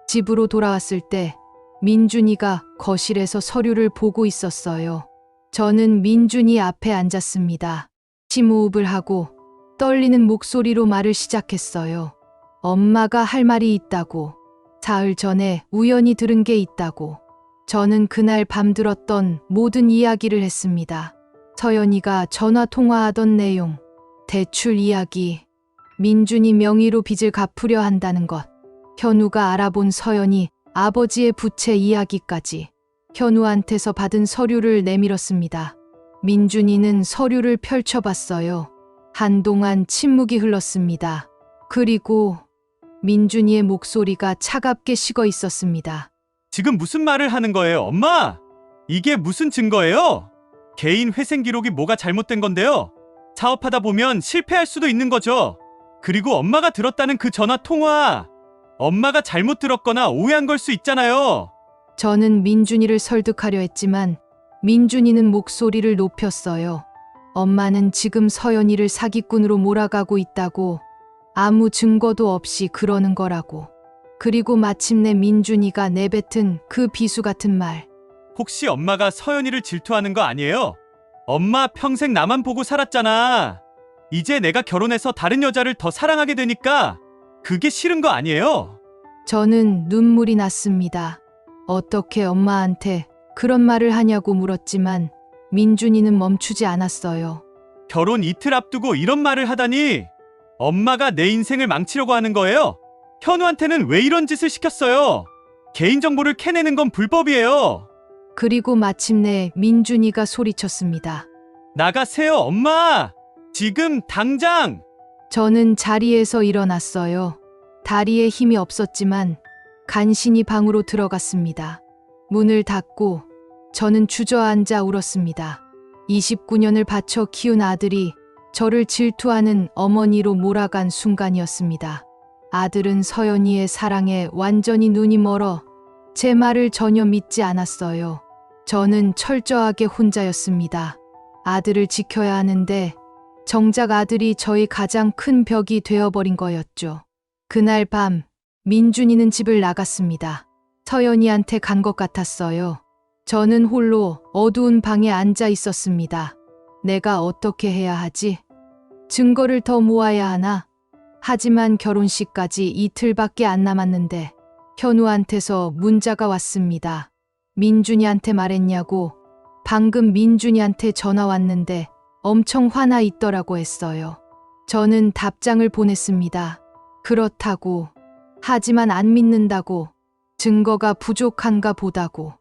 집으로 돌아왔을 때 민준이가 거실에서 서류를 보고 있었어요. 저는 민준이 앞에 앉았습니다. 심호흡을 하고 떨리는 목소리로 말을 시작했어요. 엄마가 할 말이 있다고. 사흘 전에 우연히 들은 게 있다고. 저는 그날 밤 들었던 모든 이야기를 했습니다. 서연이가 전화 통화하던 내용, 대출 이야기, 민준이 명의로 빚을 갚으려 한다는 것, 현우가 알아본 서연이 아버지의 부채 이야기까지. 현우한테서 받은 서류를 내밀었습니다. 민준이는 서류를 펼쳐봤어요. 한동안 침묵이 흘렀습니다. 그리고 민준이의 목소리가 차갑게 식어 있었습니다. 지금 무슨 말을 하는 거예요, 엄마? 이게 무슨 증거예요? 개인 회생 기록이 뭐가 잘못된 건데요? 사업하다 보면 실패할 수도 있는 거죠. 그리고 엄마가 들었다는 그 전화 통화, 엄마가 잘못 들었거나 오해한 걸 수 있잖아요. 저는 민준이를 설득하려 했지만 민준이는 목소리를 높였어요. 엄마는 지금 서연이를 사기꾼으로 몰아가고 있다고, 아무 증거도 없이 그러는 거라고. 그리고 마침내 민준이가 내뱉은 그 비수 같은 말. 혹시 엄마가 서연이를 질투하는 거 아니에요? 엄마 평생 나만 보고 살았잖아. 이제 내가 결혼해서 다른 여자를 더 사랑하게 되니까 그게 싫은 거 아니에요? 저는 눈물이 났습니다. 어떻게 엄마한테 그런 말을 하냐고 물었지만 민준이는 멈추지 않았어요. 결혼 이틀 앞두고 이런 말을 하다니. 엄마가 내 인생을 망치려고 하는 거예요? 현우한테는 왜 이런 짓을 시켰어요? 개인정보를 캐내는 건 불법이에요. 그리고 마침내 민준이가 소리쳤습니다. 나가세요, 엄마! 지금 당장! 저는 자리에서 일어났어요. 다리에 힘이 없었지만 간신히 방으로 들어갔습니다. 문을 닫고 저는 주저앉아 울었습니다. 29년을 바쳐 키운 아들이 저를 질투하는 어머니로 몰아간 순간이었습니다. 아들은 서연이의 사랑에 완전히 눈이 멀어 제 말을 전혀 믿지 않았어요. 저는 철저하게 혼자였습니다. 아들을 지켜야 하는데 정작 아들이 저의 가장 큰 벽이 되어버린 거였죠. 그날 밤 민준이는 집을 나갔습니다. 서연이한테 간 것 같았어요. 저는 홀로 어두운 방에 앉아 있었습니다. 내가 어떻게 해야 하지? 증거를 더 모아야 하나? 하지만 결혼식까지 이틀밖에 안 남았는데 현우한테서 문자가 왔습니다. 민준이한테 말했냐고. 방금 민준이한테 전화 왔는데 엄청 화나 있더라고 했어요. 저는 답장을 보냈습니다. 그렇다고. 하지만 안 믿는다고. 증거가 부족한가 보다고.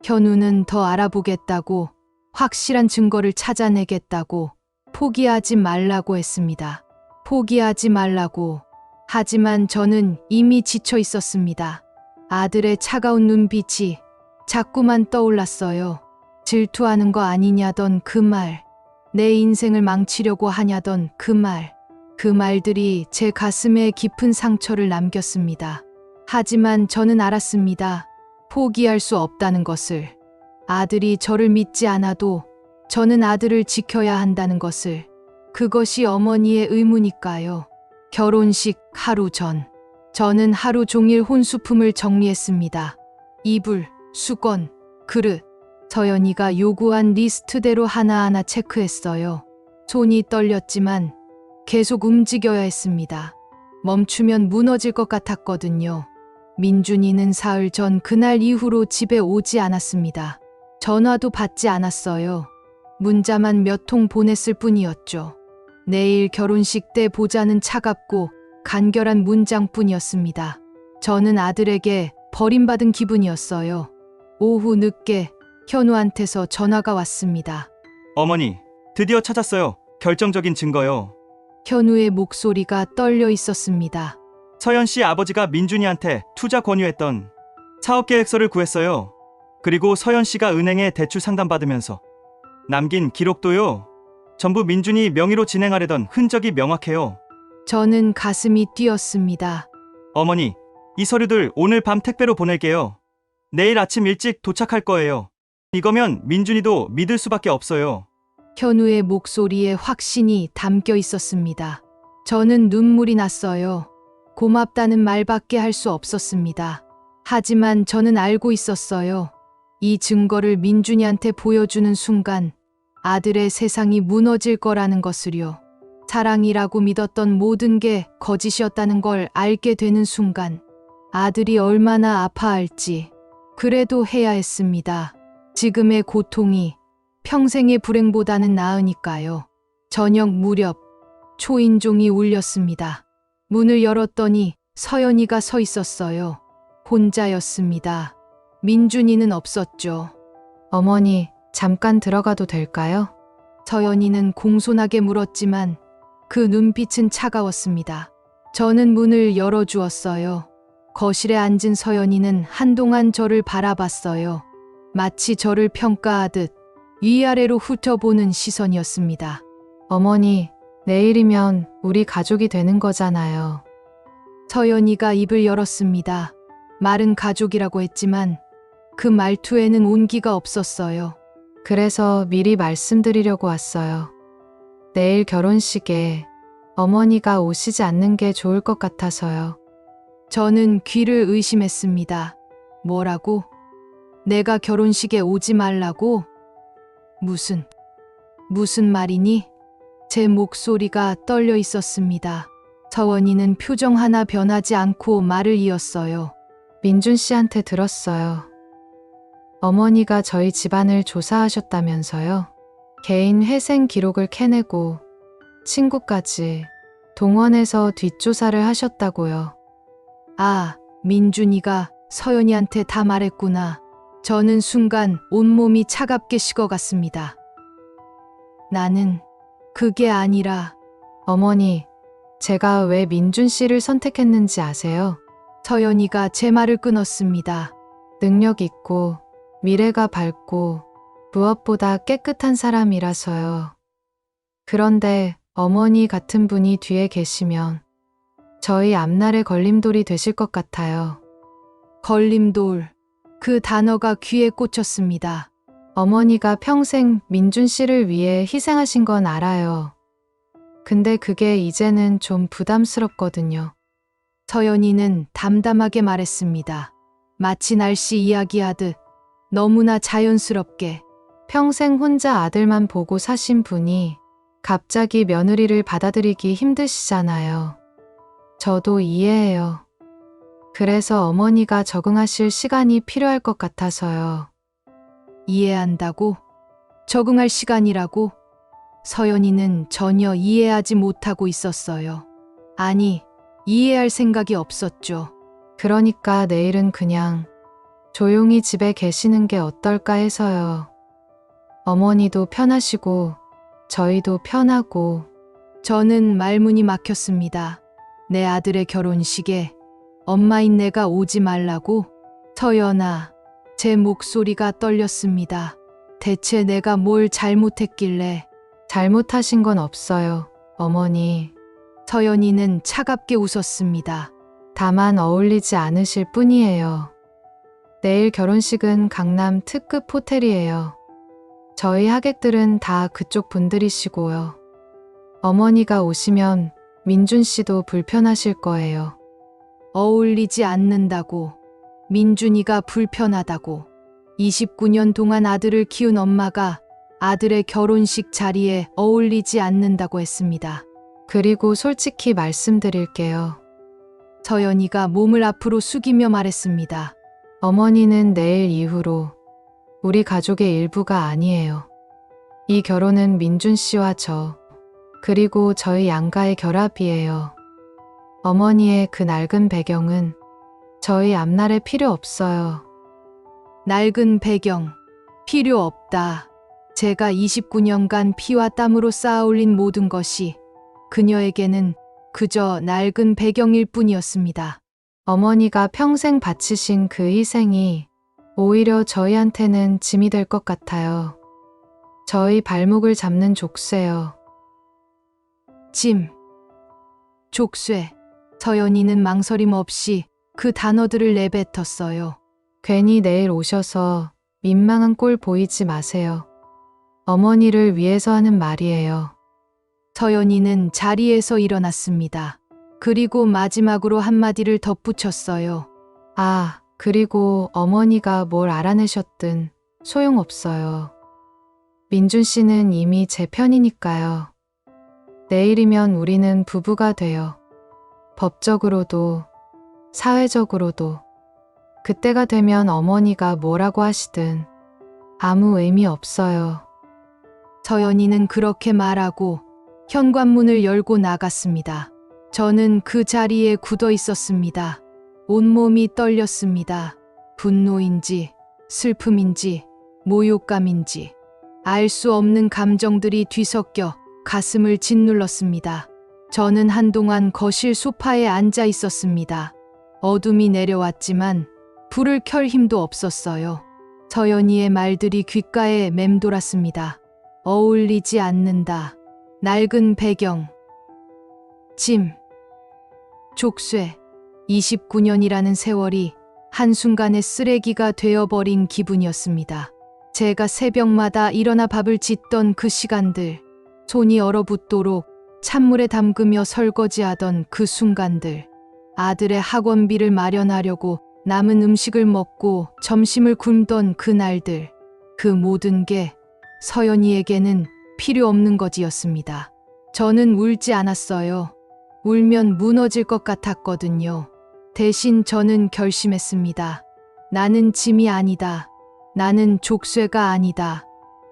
현우는 더 알아보겠다고. 확실한 증거를 찾아내겠다고. 포기하지 말라고 했습니다. 포기하지 말라고. 하지만 저는 이미 지쳐 있었습니다. 아들의 차가운 눈빛이 자꾸만 떠올랐어요. 질투하는 거 아니냐던 그 말. 내 인생을 망치려고 하냐던 그 말. 그 말들이 제 가슴에 깊은 상처를 남겼습니다. 하지만 저는 알았습니다. 포기할 수 없다는 것을. 아들이 저를 믿지 않아도 저는 아들을 지켜야 한다는 것을. 그것이 어머니의 의무니까요. 결혼식 하루 전, 저는 하루 종일 혼수품을 정리했습니다. 이불, 수건, 그릇. 서연이가 요구한 리스트대로 하나하나 체크했어요. 손이 떨렸지만 계속 움직여야 했습니다. 멈추면 무너질 것 같았거든요. 민준이는 사흘 전 그날 이후로 집에 오지 않았습니다. 전화도 받지 않았어요. 문자만 몇 통 보냈을 뿐이었죠. 내일 결혼식 때 보자는 차갑고 간결한 문장뿐이었습니다. 저는 아들에게 버림받은 기분이었어요. 오후 늦게 현우한테서 전화가 왔습니다. 어머니, 드디어 찾았어요. 결정적인 증거요. 현우의 목소리가 떨려 있었습니다. 서연 씨 아버지가 민준이한테 투자 권유했던 사업계획서를 구했어요. 그리고 서연 씨가 은행에 대출 상담받으면서 남긴 기록도요. 전부 민준이 명의로 진행하려던 흔적이 명확해요. 저는 가슴이 뛰었습니다. 어머니, 이 서류들 오늘 밤 택배로 보낼게요. 내일 아침 일찍 도착할 거예요. 이거면 민준이도 믿을 수밖에 없어요. 현우의 목소리에 확신이 담겨 있었습니다. 저는 눈물이 났어요. 고맙다는 말밖에 할 수 없었습니다. 하지만 저는 알고 있었어요. 이 증거를 민준이한테 보여주는 순간 아들의 세상이 무너질 거라는 것을요. 사랑이라고 믿었던 모든 게 거짓이었다는 걸 알게 되는 순간 아들이 얼마나 아파할지 그래도 해야 했습니다. 지금의 고통이 평생의 불행보다는 나으니까요. 저녁 무렵 초인종이 울렸습니다. 문을 열었더니 서연이가 서 있었어요. 혼자였습니다. 민준이는 없었죠. 어머니, 잠깐 들어가도 될까요? 서연이는 공손하게 물었지만 그 눈빛은 차가웠습니다. 저는 문을 열어주었어요. 거실에 앉은 서연이는 한동안 저를 바라봤어요. 마치 저를 평가하듯 위아래로 훑어보는 시선이었습니다. 어머니, 내일이면 우리 가족이 되는 거잖아요. 서연이가 입을 열었습니다. 말은 가족이라고 했지만 그 말투에는 온기가 없었어요. 그래서 미리 말씀드리려고 왔어요. 내일 결혼식에 어머니가 오시지 않는 게 좋을 것 같아서요. 저는 귀를 의심했습니다. 뭐라고? 내가 결혼식에 오지 말라고? 무슨 말이니? 제 목소리가 떨려 있었습니다. 서원이는 표정 하나 변하지 않고 말을 이었어요. 민준 씨한테 들었어요. 어머니가 저희 집안을 조사하셨다면서요. 개인 회생 기록을 캐내고 친구까지 동원해서 뒷조사를 하셨다고요. 아, 민준이가 서연이한테 다 말했구나. 저는 순간 온몸이 차갑게 식어갔습니다. 나는 그게 아니라 어머니, 제가 왜 민준 씨를 선택했는지 아세요? 서연이가 제 말을 끊었습니다. 능력 있고 미래가 밝고 무엇보다 깨끗한 사람이라서요. 그런데 어머니 같은 분이 뒤에 계시면 저희 앞날의 걸림돌이 되실 것 같아요. 걸림돌. 그 단어가 귀에 꽂혔습니다. 어머니가 평생 민준 씨를 위해 희생하신 건 알아요. 근데 그게 이제는 좀 부담스럽거든요. 서연이는 담담하게 말했습니다. 마치 날씨 이야기하듯 너무나 자연스럽게. 평생 혼자 아들만 보고 사신 분이 갑자기 며느리를 받아들이기 힘드시잖아요. 저도 이해해요. 그래서 어머니가 적응하실 시간이 필요할 것 같아서요. 이해한다고? 적응할 시간이라고? 서연이는 전혀 이해하지 못하고 있었어요. 아니, 이해할 생각이 없었죠. 그러니까 내일은 그냥 조용히 집에 계시는 게 어떨까 해서요. 어머니도 편하시고 저희도 편하고. 저는 말문이 막혔습니다. 내 아들의 결혼식에 엄마인 내가 오지 말라고? 서연아, 제 목소리가 떨렸습니다. 대체 내가 뭘 잘못했길래? 잘못하신 건 없어요, 어머니. 서연이는 차갑게 웃었습니다. 다만 어울리지 않으실 뿐이에요. 내일 결혼식은 강남 특급 호텔이에요. 저희 하객들은 다 그쪽 분들이시고요. 어머니가 오시면 민준 씨도 불편하실 거예요. 어울리지 않는다고, 민준이가 불편하다고. 29년 동안 아들을 키운 엄마가 아들의 결혼식 자리에 어울리지 않는다고 했습니다. 그리고 솔직히 말씀드릴게요. 서연이가 몸을 앞으로 숙이며 말했습니다. 어머니는 내일 이후로 우리 가족의 일부가 아니에요. 이 결혼은 민준 씨와 저, 그리고 저희 양가의 결합이에요. 어머니의 그 낡은 배경은 저희 앞날에 필요 없어요. 낡은 배경, 필요 없다. 제가 29년간 피와 땀으로 쌓아 올린 모든 것이 그녀에게는 그저 낡은 배경일 뿐이었습니다. 어머니가 평생 바치신 그 희생이 오히려 저희한테는 짐이 될 것 같아요. 저희 발목을 잡는 족쇄요. 짐, 족쇄. 서연이는 망설임 없이 그 단어들을 내뱉었어요. 괜히 내일 오셔서 민망한 꼴 보이지 마세요. 어머니를 위해서 하는 말이에요. 서연이는 자리에서 일어났습니다. 그리고 마지막으로 한마디를 덧붙였어요. 아, 그리고 어머니가 뭘 알아내셨든 소용없어요. 민준 씨는 이미 제 편이니까요. 내일이면 우리는 부부가 돼요. 법적으로도 사회적으로도. 그때가 되면 어머니가 뭐라고 하시든 아무 의미 없어요. 서연이는 그렇게 말하고 현관문을 열고 나갔습니다. 저는 그 자리에 굳어 있었습니다. 온몸이 떨렸습니다. 분노인지 슬픔인지 모욕감인지 알 수 없는 감정들이 뒤섞여 가슴을 짓눌렀습니다. 저는 한동안 거실 소파에 앉아 있었습니다. 어둠이 내려왔지만 불을 켤 힘도 없었어요. 서연이의 말들이 귓가에 맴돌았습니다. 어울리지 않는다. 낡은 배경. 짐. 족쇄. 29년이라는 세월이 한순간에 쓰레기가 되어버린 기분이었습니다. 제가 새벽마다 일어나 밥을 짓던 그 시간들, 손이 얼어붙도록 찬물에 담그며 설거지하던 그 순간들, 아들의 학원비를 마련하려고 남은 음식을 먹고 점심을 굶던 그날들, 그 모든 게 서연이에게는 필요 없는 것이었습니다. 저는 울지 않았어요. 울면 무너질 것 같았거든요. 대신 저는 결심했습니다. 나는 짐이 아니다. 나는 족쇄가 아니다.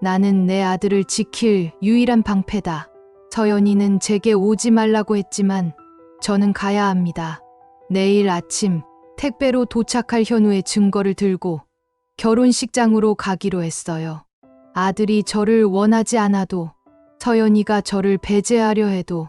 나는 내 아들을 지킬 유일한 방패다. 서연이는 제게 오지 말라고 했지만 저는 가야 합니다. 내일 아침 택배로 도착할 현우의 증거를 들고 결혼식장으로 가기로 했어요. 아들이 저를 원하지 않아도, 서연이가 저를 배제하려 해도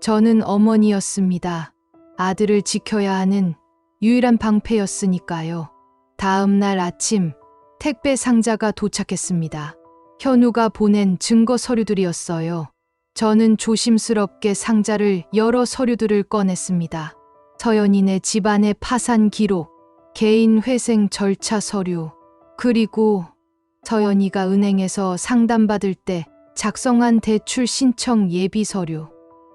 저는 어머니였습니다. 아들을 지켜야 하는 유일한 방패였으니까요. 다음 날 아침 택배 상자가 도착했습니다. 현우가 보낸 증거 서류들이었어요. 저는 조심스럽게 상자를 열어 서류들을 꺼냈습니다. 서연이네 집안의 파산 기록, 개인 회생 절차 서류, 그리고 서연이가 은행에서 상담받을 때 작성한 대출 신청 예비 서류,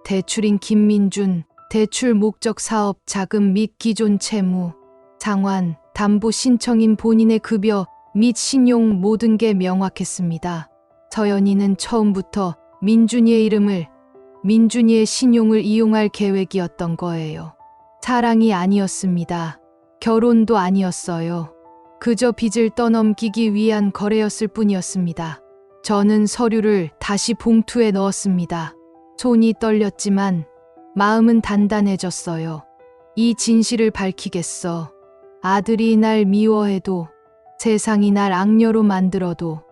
대출인 김민준, 대출 목적 사업 자금 및 기존 채무, 상환, 담보 신청인 본인의 급여 및 신용 모든 게 명확했습니다. 서연이는 처음부터 민준이의 이름을, 민준이의 신용을 이용할 계획이었던 거예요. 사랑이 아니었습니다. 결혼도 아니었어요. 그저 빚을 떠넘기기 위한 거래였을 뿐이었습니다. 저는 서류를 다시 봉투에 넣었습니다. 손이 떨렸지만 마음은 단단해졌어요. 이 진실을 밝히겠어. 아들이 날 미워해도, 세상이 날 악녀로 만들어도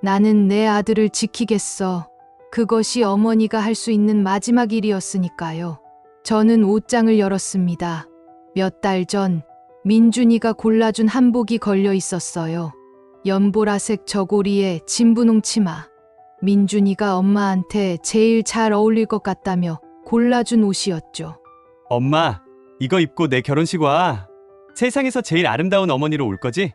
나는 내 아들을 지키겠어. 그것이 어머니가 할 수 있는 마지막 일이었으니까요. 저는 옷장을 열었습니다. 몇 달 전 민준이가 골라준 한복이 걸려 있었어요. 연보라색 저고리에 진분홍 치마. 민준이가 엄마한테 제일 잘 어울릴 것 같다며 골라준 옷이었죠. 엄마, 이거 입고 내 결혼식 와. 세상에서 제일 아름다운 어머니로 올 거지?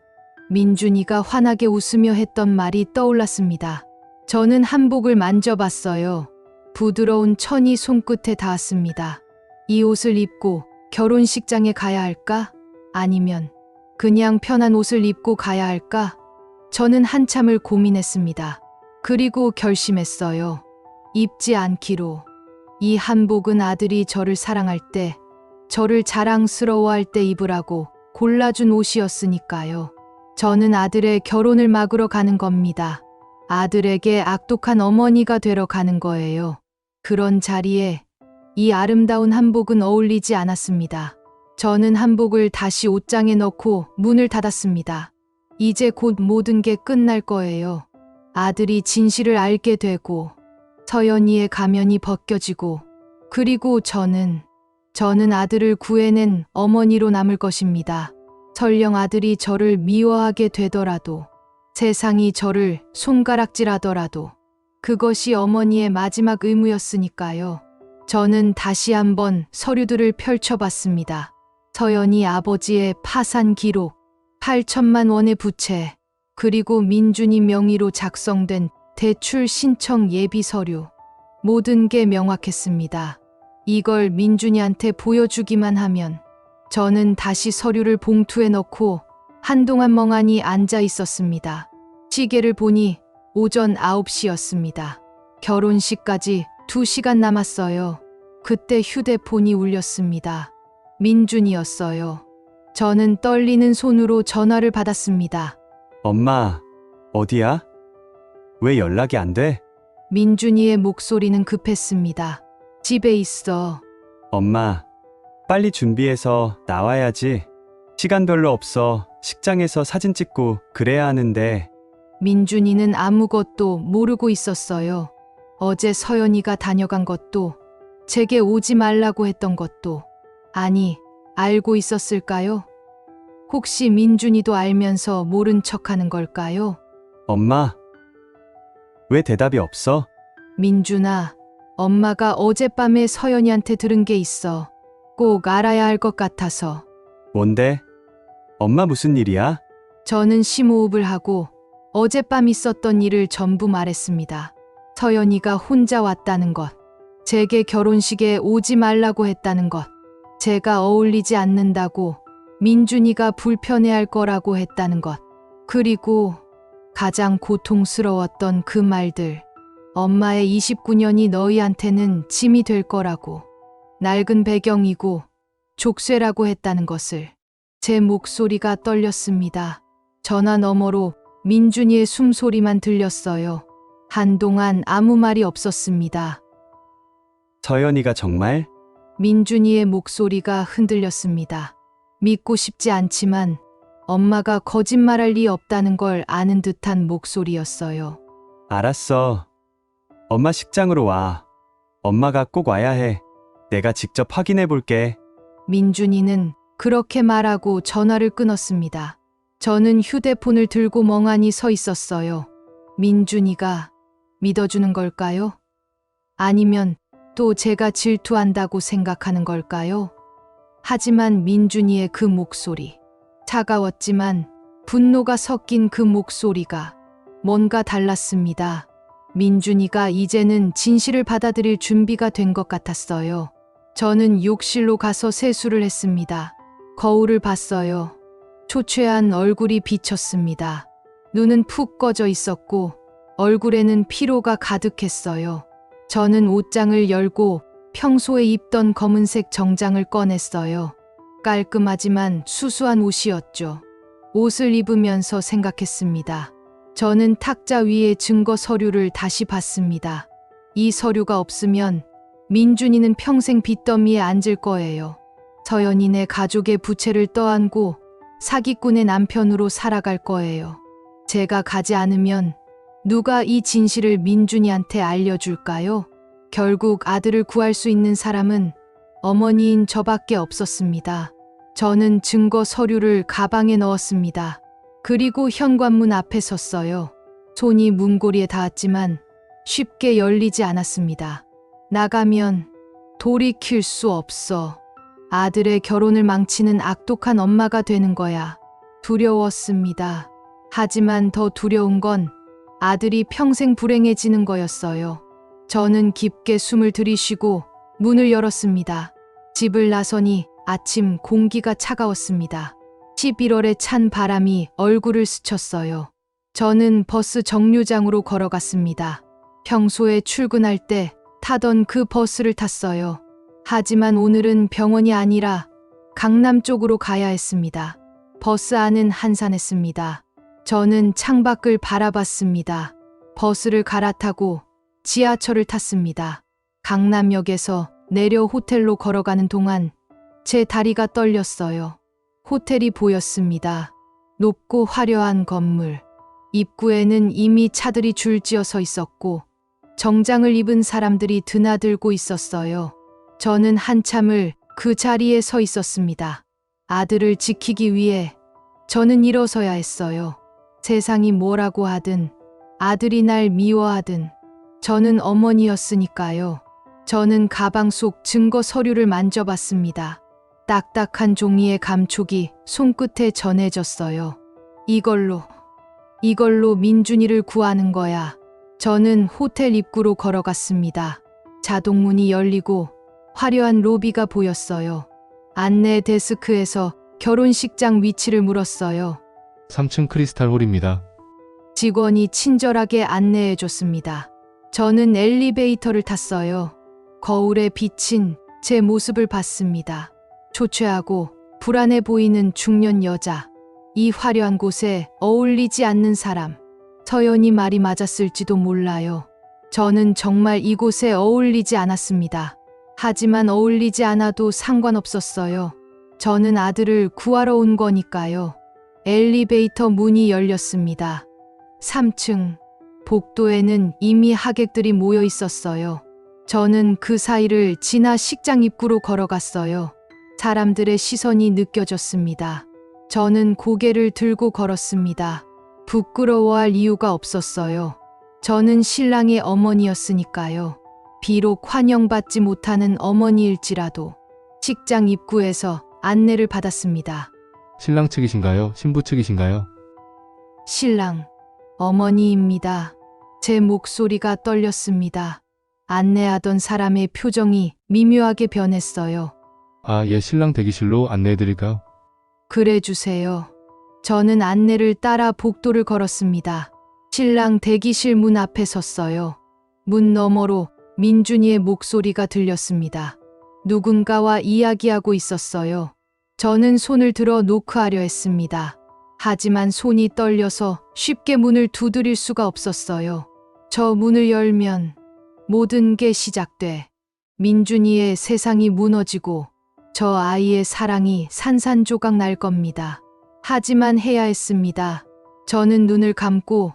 민준이가 환하게 웃으며 했던 말이 떠올랐습니다. 저는 한복을 만져봤어요. 부드러운 천이 손끝에 닿았습니다. 이 옷을 입고 결혼식장에 가야 할까? 아니면 그냥 편한 옷을 입고 가야 할까? 저는 한참을 고민했습니다. 그리고 결심했어요. 입지 않기로. 이 한복은 아들이 저를 사랑할 때, 저를 자랑스러워할 때 입으라고 골라준 옷이었으니까요. 저는 아들의 결혼을 막으러 가는 겁니다. 아들에게 악독한 어머니가 되러 가는 거예요. 그런 자리에 이 아름다운 한복은 어울리지 않았습니다. 저는 한복을 다시 옷장에 넣고 문을 닫았습니다. 이제 곧 모든 게 끝날 거예요. 아들이 진실을 알게 되고, 서연이의 가면이 벗겨지고, 그리고 저는 아들을 구해낸 어머니로 남을 것입니다. 설령 아들이 저를 미워하게 되더라도, 세상이 저를 손가락질하더라도, 그것이 어머니의 마지막 의무였으니까요. 저는 다시 한번 서류들을 펼쳐봤습니다. 서연이 아버지의 파산 기록, 8천만 원의 부채, 그리고 민준이 명의로 작성된 대출 신청 예비 서류. 모든 게 명확했습니다. 이걸 민준이한테 보여주기만 하면 저는 다시 서류를 봉투에 넣고 한동안 멍하니 앉아 있었습니다. 시계를 보니 오전 9시였습니다. 결혼식까지 2시간 남았어요. 그때 휴대폰이 울렸습니다. 민준이었어요. 저는 떨리는 손으로 전화를 받았습니다. 엄마, 어디야? 왜 연락이 안 돼? 민준이의 목소리는 급했습니다. 집에 있어. 엄마, 빨리 준비해서 나와야지. 시간 별로 없어. 식장에서 사진 찍고 그래야 하는데. 민준이는 아무것도 모르고 있었어요. 어제 서연이가 다녀간 것도, 제게 오지 말라고 했던 것도, 아니, 알고 있었을까요? 혹시 민준이도 알면서 모른 척하는 걸까요? 엄마, 왜 대답이 없어? 민준아, 엄마가 어젯밤에 서연이한테 들은 게 있어. 꼭 알아야 할 것 같아서. 뭔데? 엄마 무슨 일이야? 저는 심호흡을 하고 어젯밤 있었던 일을 전부 말했습니다. 서연이가 혼자 왔다는 것, 제게 결혼식에 오지 말라고 했다는 것, 제가 어울리지 않는다고 민준이가 불편해할 거라고 했다는 것, 그리고 가장 고통스러웠던 그 말들, 엄마의 29년이 너희한테는 짐이 될 거라고, 낡은 배경이고 족쇄라고 했다는 것을. 제 목소리가 떨렸습니다. 전화 너머로 민준이의 숨소리만 들렸어요. 한동안 아무 말이 없었습니다. 서연이가 정말? 민준이의 목소리가 흔들렸습니다. 믿고 싶지 않지만 엄마가 거짓말할 리 없다는 걸 아는 듯한 목소리였어요. 알았어. 엄마 식장으로 와. 엄마가 꼭 와야 해. 내가 직접 확인해 볼게. 민준이는 그렇게 말하고 전화를 끊었습니다. 저는 휴대폰을 들고 멍하니 서 있었어요. 민준이가 믿어주는 걸까요? 아니면 또 제가 질투한다고 생각하는 걸까요? 하지만 민준이의 그 목소리, 차가웠지만 분노가 섞인 그 목소리가 뭔가 달랐습니다. 민준이가 이제는 진실을 받아들일 준비가 된 것 같았어요. 저는 욕실로 가서 세수를 했습니다. 거울을 봤어요. 초췌한 얼굴이 비쳤습니다. 눈은 푹 꺼져 있었고 얼굴에는 피로가 가득했어요. 저는 옷장을 열고 평소에 입던 검은색 정장을 꺼냈어요. 깔끔하지만 수수한 옷이었죠. 옷을 입으면서 생각했습니다. 저는 탁자 위에 증거 서류를 다시 봤습니다. 이 서류가 없으면 민준이는 평생 빚더미에 앉을 거예요. 서연이네 가족의 부채를 떠안고 사기꾼의 남편으로 살아갈 거예요. 제가 가지 않으면 누가 이 진실을 민준이한테 알려줄까요? 결국 아들을 구할 수 있는 사람은 어머니인 저밖에 없었습니다. 저는 증거 서류를 가방에 넣었습니다. 그리고 현관문 앞에 섰어요. 손이 문고리에 닿았지만 쉽게 열리지 않았습니다. 나가면 돌이킬 수 없어. 아들의 결혼을 망치는 악독한 엄마가 되는 거야. 두려웠습니다. 하지만 더 두려운 건 아들이 평생 불행해지는 거였어요. 저는 깊게 숨을 들이쉬고 문을 열었습니다. 집을 나서니 아침 공기가 차가웠습니다. 11월의 찬 바람이 얼굴을 스쳤어요. 저는 버스 정류장으로 걸어갔습니다. 평소에 출근할 때 타던 그 버스를 탔어요. 하지만 오늘은 병원이 아니라 강남 쪽으로 가야 했습니다. 버스 안은 한산했습니다. 저는 창밖을 바라봤습니다. 버스를 갈아타고 지하철을 탔습니다. 강남역에서 내려 호텔로 걸어가는 동안 제 다리가 떨렸어요. 호텔이 보였습니다. 높고 화려한 건물. 입구에는 이미 차들이 줄지어 서 있었고 정장을 입은 사람들이 드나들고 있었어요. 저는 한참을 그 자리에 서 있었습니다. 아들을 지키기 위해 저는 일어서야 했어요. 세상이 뭐라고 하든 아들이 날 미워하든 저는 어머니였으니까요. 저는 가방 속 증거 서류를 만져봤습니다. 딱딱한 종이의 감촉이 손끝에 전해졌어요. 이걸로 민준이를 구하는 거야. 저는 호텔 입구로 걸어갔습니다. 자동문이 열리고 화려한 로비가 보였어요. 안내 데스크에서 결혼식장 위치를 물었어요. 3층 크리스탈 홀입니다. 직원이 친절하게 안내해 줬습니다. 저는 엘리베이터를 탔어요. 거울에 비친 제 모습을 봤습니다. 초췌하고 불안해 보이는 중년 여자. 이 화려한 곳에 어울리지 않는 사람. 서연이 말이 맞았을지도 몰라요. 저는 정말 이곳에 어울리지 않았습니다. 하지만 어울리지 않아도 상관없었어요. 저는 아들을 구하러 온 거니까요. 엘리베이터 문이 열렸습니다. 3층. 복도에는 이미 하객들이 모여 있었어요. 저는 그 사이를 지나 식장 입구로 걸어갔어요. 사람들의 시선이 느껴졌습니다. 저는 고개를 들고 걸었습니다. 부끄러워할 이유가 없었어요. 저는 신랑의 어머니였으니까요. 비록 환영받지 못하는 어머니일지라도 식장 입구에서 안내를 받았습니다. 신랑 측이신가요? 신부 측이신가요? 신랑, 어머니입니다. 제 목소리가 떨렸습니다. 안내하던 사람의 표정이 미묘하게 변했어요. 아, 예, 신랑 대기실로 안내해드릴까요? 그래 주세요. 저는 안내를 따라 복도를 걸었습니다. 신랑 대기실 문 앞에 섰어요. 문 너머로 민준이의 목소리가 들렸습니다. 누군가와 이야기하고 있었어요. 저는 손을 들어 노크하려 했습니다. 하지만 손이 떨려서 쉽게 문을 두드릴 수가 없었어요. 저 문을 열면 모든 게 시작돼. 민준이의 세상이 무너지고 저 아이의 사랑이 산산조각 날 겁니다. 하지만 해야 했습니다. 저는 눈을 감고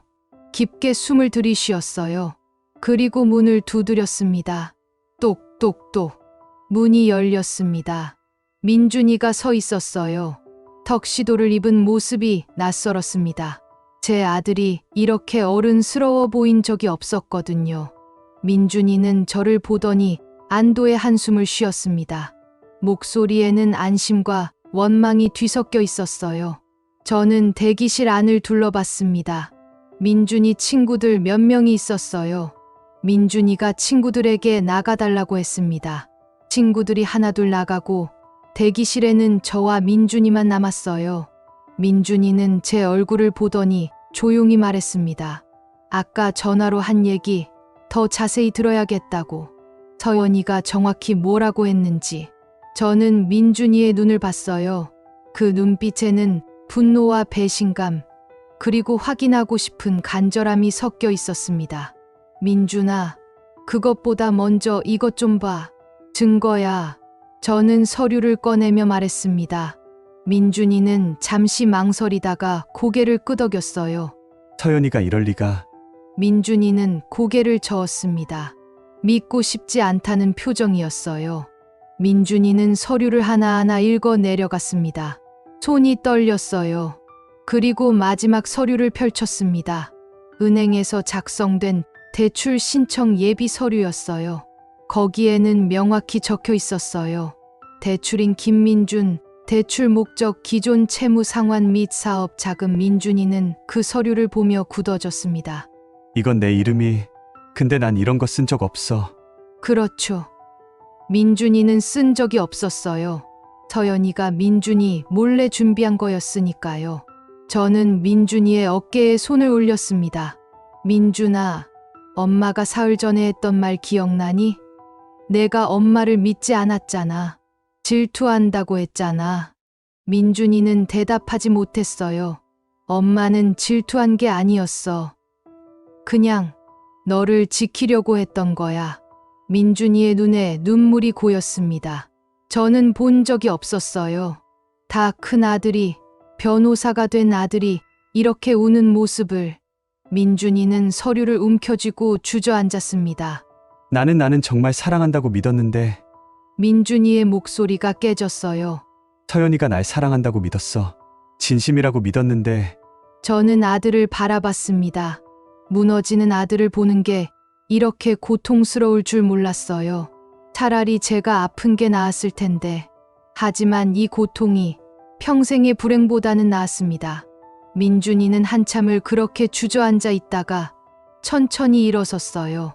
깊게 숨을 들이쉬었어요. 그리고 문을 두드렸습니다. 똑똑똑. 문이 열렸습니다. 민준이가 서 있었어요. 턱시도를 입은 모습이 낯설었습니다. 제 아들이 이렇게 어른스러워 보인 적이 없었거든요. 민준이는 저를 보더니 안도의 한숨을 쉬었습니다. 목소리에는 안심과 원망이 뒤섞여 있었어요. 저는 대기실 안을 둘러봤습니다. 민준이 친구들 몇 명이 있었어요. 민준이가 친구들에게 나가달라고 했습니다. 친구들이 하나둘 나가고 대기실에는 저와 민준이만 남았어요. 민준이는 제 얼굴을 보더니 조용히 말했습니다. 아까 전화로 한 얘기 더 자세히 들어야겠다고. 서연이가 정확히 뭐라고 했는지. 저는 민준이의 눈을 봤어요. 그 눈빛에는 분노와 배신감, 그리고 확인하고 싶은 간절함이 섞여 있었습니다. 민준아, 그것보다 먼저 이것 좀 봐. 증거야. 저는 서류를 꺼내며 말했습니다. 민준이는 잠시 망설이다가 고개를 끄덕였어요. 서연이가 이럴 리가. 민준이는 고개를 저었습니다. 믿고 싶지 않다는 표정이었어요. 민준이는 서류를 하나하나 읽어 내려갔습니다. 손이 떨렸어요. 그리고 마지막 서류를 펼쳤습니다. 은행에서 작성된 대출 신청 예비 서류였어요. 거기에는 명확히 적혀 있었어요. 대출인 김민준, 대출 목적 기존 채무 상환 및 사업 자금. 민준이는 그 서류를 보며 굳어졌습니다. 이건 내 이름이. 근데 난 이런 거 쓴 적 없어. 그렇죠. 민준이는 쓴 적이 없었어요. 서연이가 민준이 몰래 준비한 거였으니까요. 저는 민준이의 어깨에 손을 올렸습니다. 민준아, 엄마가 사흘 전에 했던 말 기억나니? 내가 엄마를 믿지 않았잖아. 질투한다고 했잖아. 민준이는 대답하지 못했어요. 엄마는 질투한 게 아니었어. 그냥 너를 지키려고 했던 거야. 민준이의 눈에 눈물이 고였습니다. 저는 본 적이 없었어요. 다 큰 아들이, 변호사가 된 아들이 이렇게 우는 모습을. 민준이는 서류를 움켜쥐고 주저앉았습니다. 나는 정말 사랑한다고 믿었는데. 민준이의 목소리가 깨졌어요. 서연이가 날 사랑한다고 믿었어. 진심이라고 믿었는데. 저는 아들을 바라봤습니다. 무너지는 아들을 보는 게 이렇게 고통스러울 줄 몰랐어요. 차라리 제가 아픈 게 나았을 텐데. 하지만 이 고통이 평생의 불행보다는 나았습니다. 민준이는 한참을 그렇게 주저앉아 있다가 천천히 일어섰어요.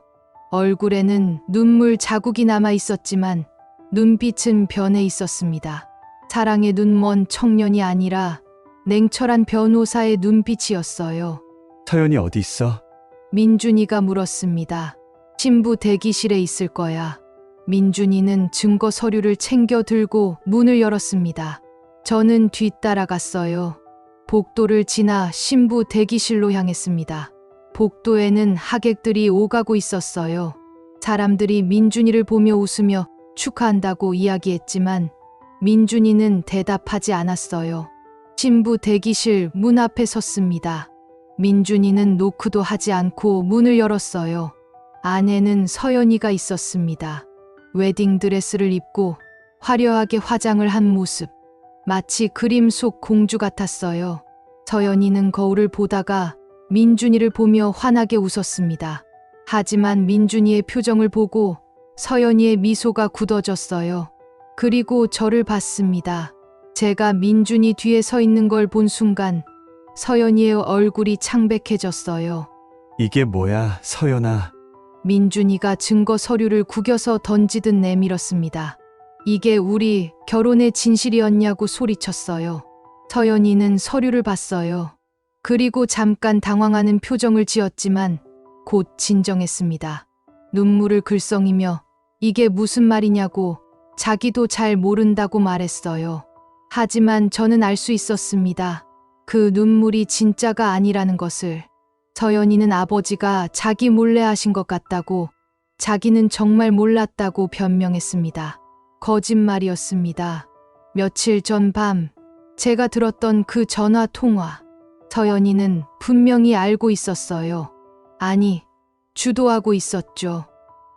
얼굴에는 눈물 자국이 남아 있었지만 눈빛은 변해 있었습니다. 사랑에 눈먼 청년이 아니라 냉철한 변호사의 눈빛이었어요. 서연이 어디 있어? 민준이가 물었습니다. 신부 대기실에 있을 거야. 민준이는 증거 서류를 챙겨 들고 문을 열었습니다. 저는 뒤따라갔어요. 복도를 지나 신부 대기실로 향했습니다. 복도에는 하객들이 오가고 있었어요. 사람들이 민준이를 보며 웃으며 축하한다고 이야기했지만 민준이는 대답하지 않았어요. 신부 대기실 문 앞에 섰습니다. 민준이는 노크도 하지 않고 문을 열었어요. 안에는 서연이가 있었습니다. 웨딩드레스를 입고 화려하게 화장을 한 모습. 마치 그림 속 공주 같았어요. 서연이는 거울을 보다가 민준이를 보며 환하게 웃었습니다. 하지만 민준이의 표정을 보고 서연이의 미소가 굳어졌어요. 그리고 저를 봤습니다. 제가 민준이 뒤에 서 있는 걸 본 순간 서연이의 얼굴이 창백해졌어요. 이게 뭐야, 서연아. 민준이가 증거 서류를 구겨서 던지듯 내밀었습니다. 이게 우리 결혼의 진실이었냐고 소리쳤어요. 서연이는 서류를 봤어요. 그리고 잠깐 당황하는 표정을 지었지만 곧 진정했습니다. 눈물을 글썽이며 이게 무슨 말이냐고 자기도 잘 모른다고 말했어요. 하지만 저는 알 수 있었습니다. 그 눈물이 진짜가 아니라는 것을. 서연이는 아버지가 자기 몰래 하신 것 같다고, 자기는 정말 몰랐다고 변명했습니다. 거짓말이었습니다. 며칠 전 밤 제가 들었던 그 전화 통화. 서연이는 분명히 알고 있었어요. 아니, 주도하고 있었죠.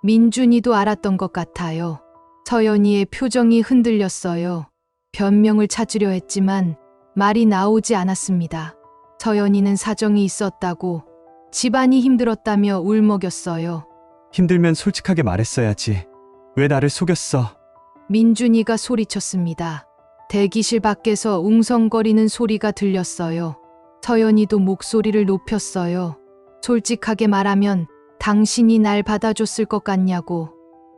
민준이도 알았던 것 같아요. 서연이의 표정이 흔들렸어요. 변명을 찾으려 했지만 말이 나오지 않았습니다. 서연이는 사정이 있었다고, 집안이 힘들었다며 울먹였어요. 힘들면 솔직하게 말했어야지. 왜 나를 속였어? 민준이가 소리쳤습니다. 대기실 밖에서 웅성거리는 소리가 들렸어요. 서연이도 목소리를 높였어요. 솔직하게 말하면 당신이 날 받아줬을 것 같냐고.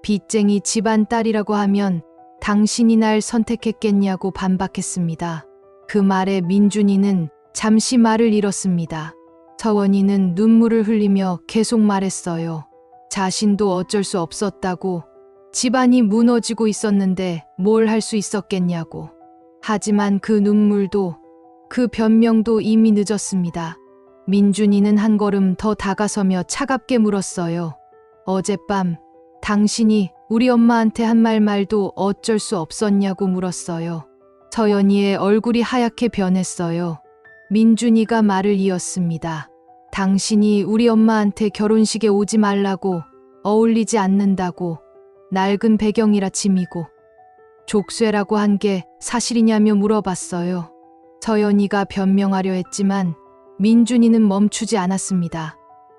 빚쟁이 집안 딸이라고 하면 당신이 날 선택했겠냐고 반박했습니다. 그 말에 민준이는 잠시 말을 잃었습니다. 서연이는 눈물을 흘리며 계속 말했어요. 자신도 어쩔 수 없었다고. 집안이 무너지고 있었는데 뭘 할 수 있었겠냐고. 하지만 그 눈물도, 그 변명도 이미 늦었습니다. 민준이는 한 걸음 더 다가서며 차갑게 물었어요. 어젯밤 당신이 우리 엄마한테 한 말도 어쩔 수 없었냐고 물었어요. 서연이의 얼굴이 하얗게 변했어요. 민준이가 말을 이었습니다. 당신이 우리 엄마한테 결혼식에 오지 말라고, 어울리지 않는다고, 낡은 배경이라 짐이고 족쇄라고 한 게 사실이냐며 물어봤어요. 서연이가 변명하려 했지만 민준이는 멈추지 않았습니다.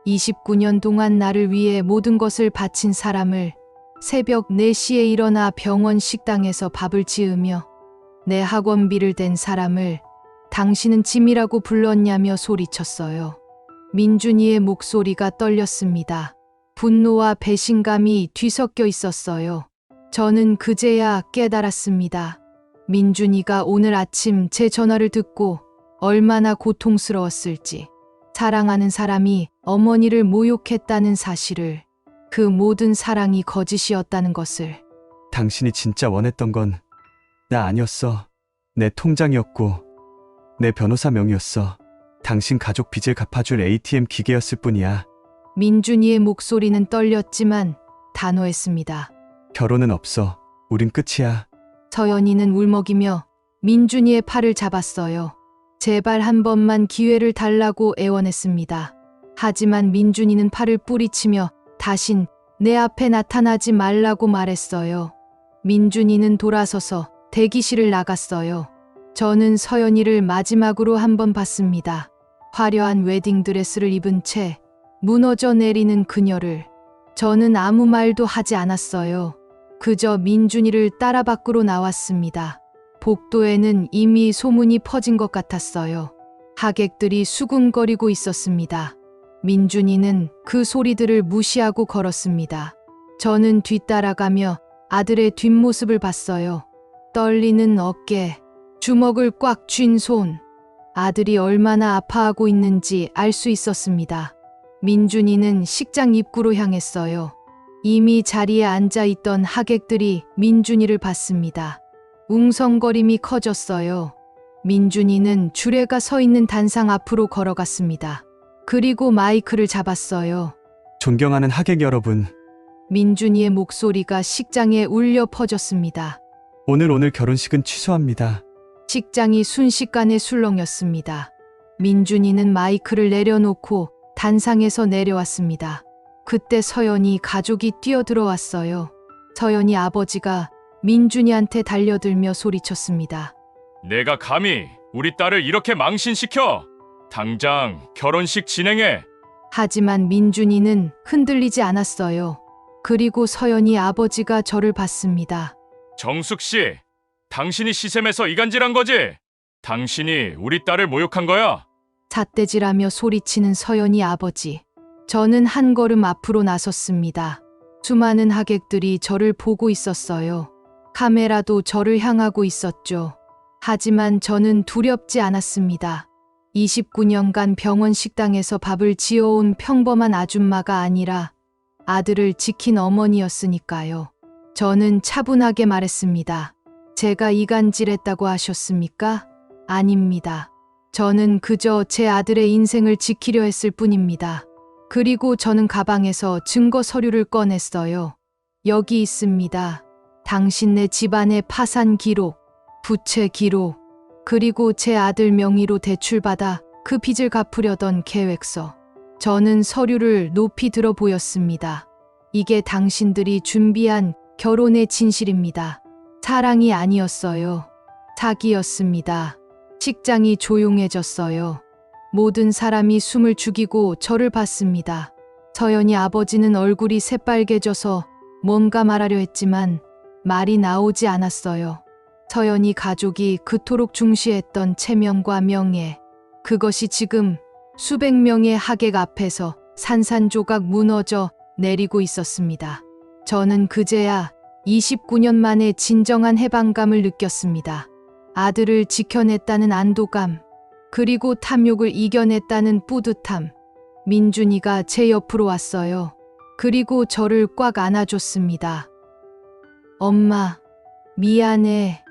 29년 동안 나를 위해 모든 것을 바친 사람을, 새벽 4시에 일어나 병원 식당에서 밥을 지으며 내 학원비를 댄 사람을 당신은 짐이라고 불렀냐며 소리쳤어요. 민준이의 목소리가 떨렸습니다. 분노와 배신감이 뒤섞여 있었어요. 저는 그제야 깨달았습니다. 민준이가 오늘 아침 제 전화를 듣고 얼마나 고통스러웠을지, 사랑하는 사람이 어머니를 모욕했다는 사실을, 그 모든 사랑이 거짓이었다는 것을. 당신이 진짜 원했던 건 나 아니었어. 내 통장이었고 내 변호사 명의였어. 당신 가족 빚을 갚아줄 ATM 기계였을 뿐이야. 민준이의 목소리는 떨렸지만 단호했습니다. 결혼은 없어. 우린 끝이야. 서연이는 울먹이며 민준이의 팔을 잡았어요. 제발 한 번만 기회를 달라고 애원했습니다. 하지만 민준이는 팔을 뿌리치며 다신 내 앞에 나타나지 말라고 말했어요. 민준이는 돌아서서 대기실을 나갔어요. 저는 서연이를 마지막으로 한 번 봤습니다. 화려한 웨딩드레스를 입은 채 무너져 내리는 그녀를. 저는 아무 말도 하지 않았어요. 그저 민준이를 따라 밖으로 나왔습니다. 복도에는 이미 소문이 퍼진 것 같았어요. 하객들이 수군거리고 있었습니다. 민준이는 그 소리들을 무시하고 걸었습니다. 저는 뒤따라가며 아들의 뒷모습을 봤어요. 떨리는 어깨, 주먹을 꽉 쥔 손. 아들이 얼마나 아파하고 있는지 알 수 있었습니다. 민준이는 식장 입구로 향했어요. 이미 자리에 앉아 있던 하객들이 민준이를 봤습니다. 웅성거림이 커졌어요. 민준이는 주례가 서 있는 단상 앞으로 걸어갔습니다. 그리고 마이크를 잡았어요. 존경하는 하객 여러분, 민준이의 목소리가 식장에 울려 퍼졌습니다. 오늘 결혼식은 취소합니다. 식장이 순식간에 술렁였습니다. 민준이는 마이크를 내려놓고 단상에서 내려왔습니다. 그때 서연이 가족이 뛰어들어왔어요. 서연이 아버지가 민준이한테 달려들며 소리쳤습니다. 내가 감히 우리 딸을 이렇게 망신시켜! 당장 결혼식 진행해! 하지만 민준이는 흔들리지 않았어요. 그리고 서연이 아버지가 저를 봤습니다. 정숙 씨, 당신이 시샘에서 이간질한 거지? 당신이 우리 딸을 모욕한 거야? 삿대질하며 소리치는 서연이 아버지. 저는 한 걸음 앞으로 나섰습니다. 수많은 하객들이 저를 보고 있었어요. 카메라도 저를 향하고 있었죠. 하지만 저는 두렵지 않았습니다. 29년간 병원 식당에서 밥을 지어온 평범한 아줌마가 아니라 아들을 지킨 어머니였으니까요. 저는 차분하게 말했습니다. 제가 이간질했다고 하셨습니까? 아닙니다. 저는 그저 제 아들의 인생을 지키려 했을 뿐입니다. 그리고 저는 가방에서 증거 서류를 꺼냈어요. 여기 있습니다. 당신네 집안의 파산 기록, 부채 기록, 그리고 제 아들 명의로 대출받아 그 빚을 갚으려던 계획서. 저는 서류를 높이 들어 보였습니다. 이게 당신들이 준비한 결혼의 진실입니다. 사랑이 아니었어요. 사기였습니다. 식장이 조용해졌어요. 모든 사람이 숨을 죽이고 저를 봤습니다. 서연이 아버지는 얼굴이 새빨개져서 뭔가 말하려 했지만 말이 나오지 않았어요. 서연이 가족이 그토록 중시했던 체면과 명예, 그것이 지금 수백 명의 하객 앞에서 산산조각 무너져 내리고 있었습니다. 저는 그제야 29년 만에 진정한 해방감을 느꼈습니다. 아들을 지켜냈다는 안도감, 그리고 탐욕을 이겨냈다는 뿌듯함. 민준이가 제 옆으로 왔어요. 그리고 저를 꽉 안아줬습니다. 엄마, 미안해.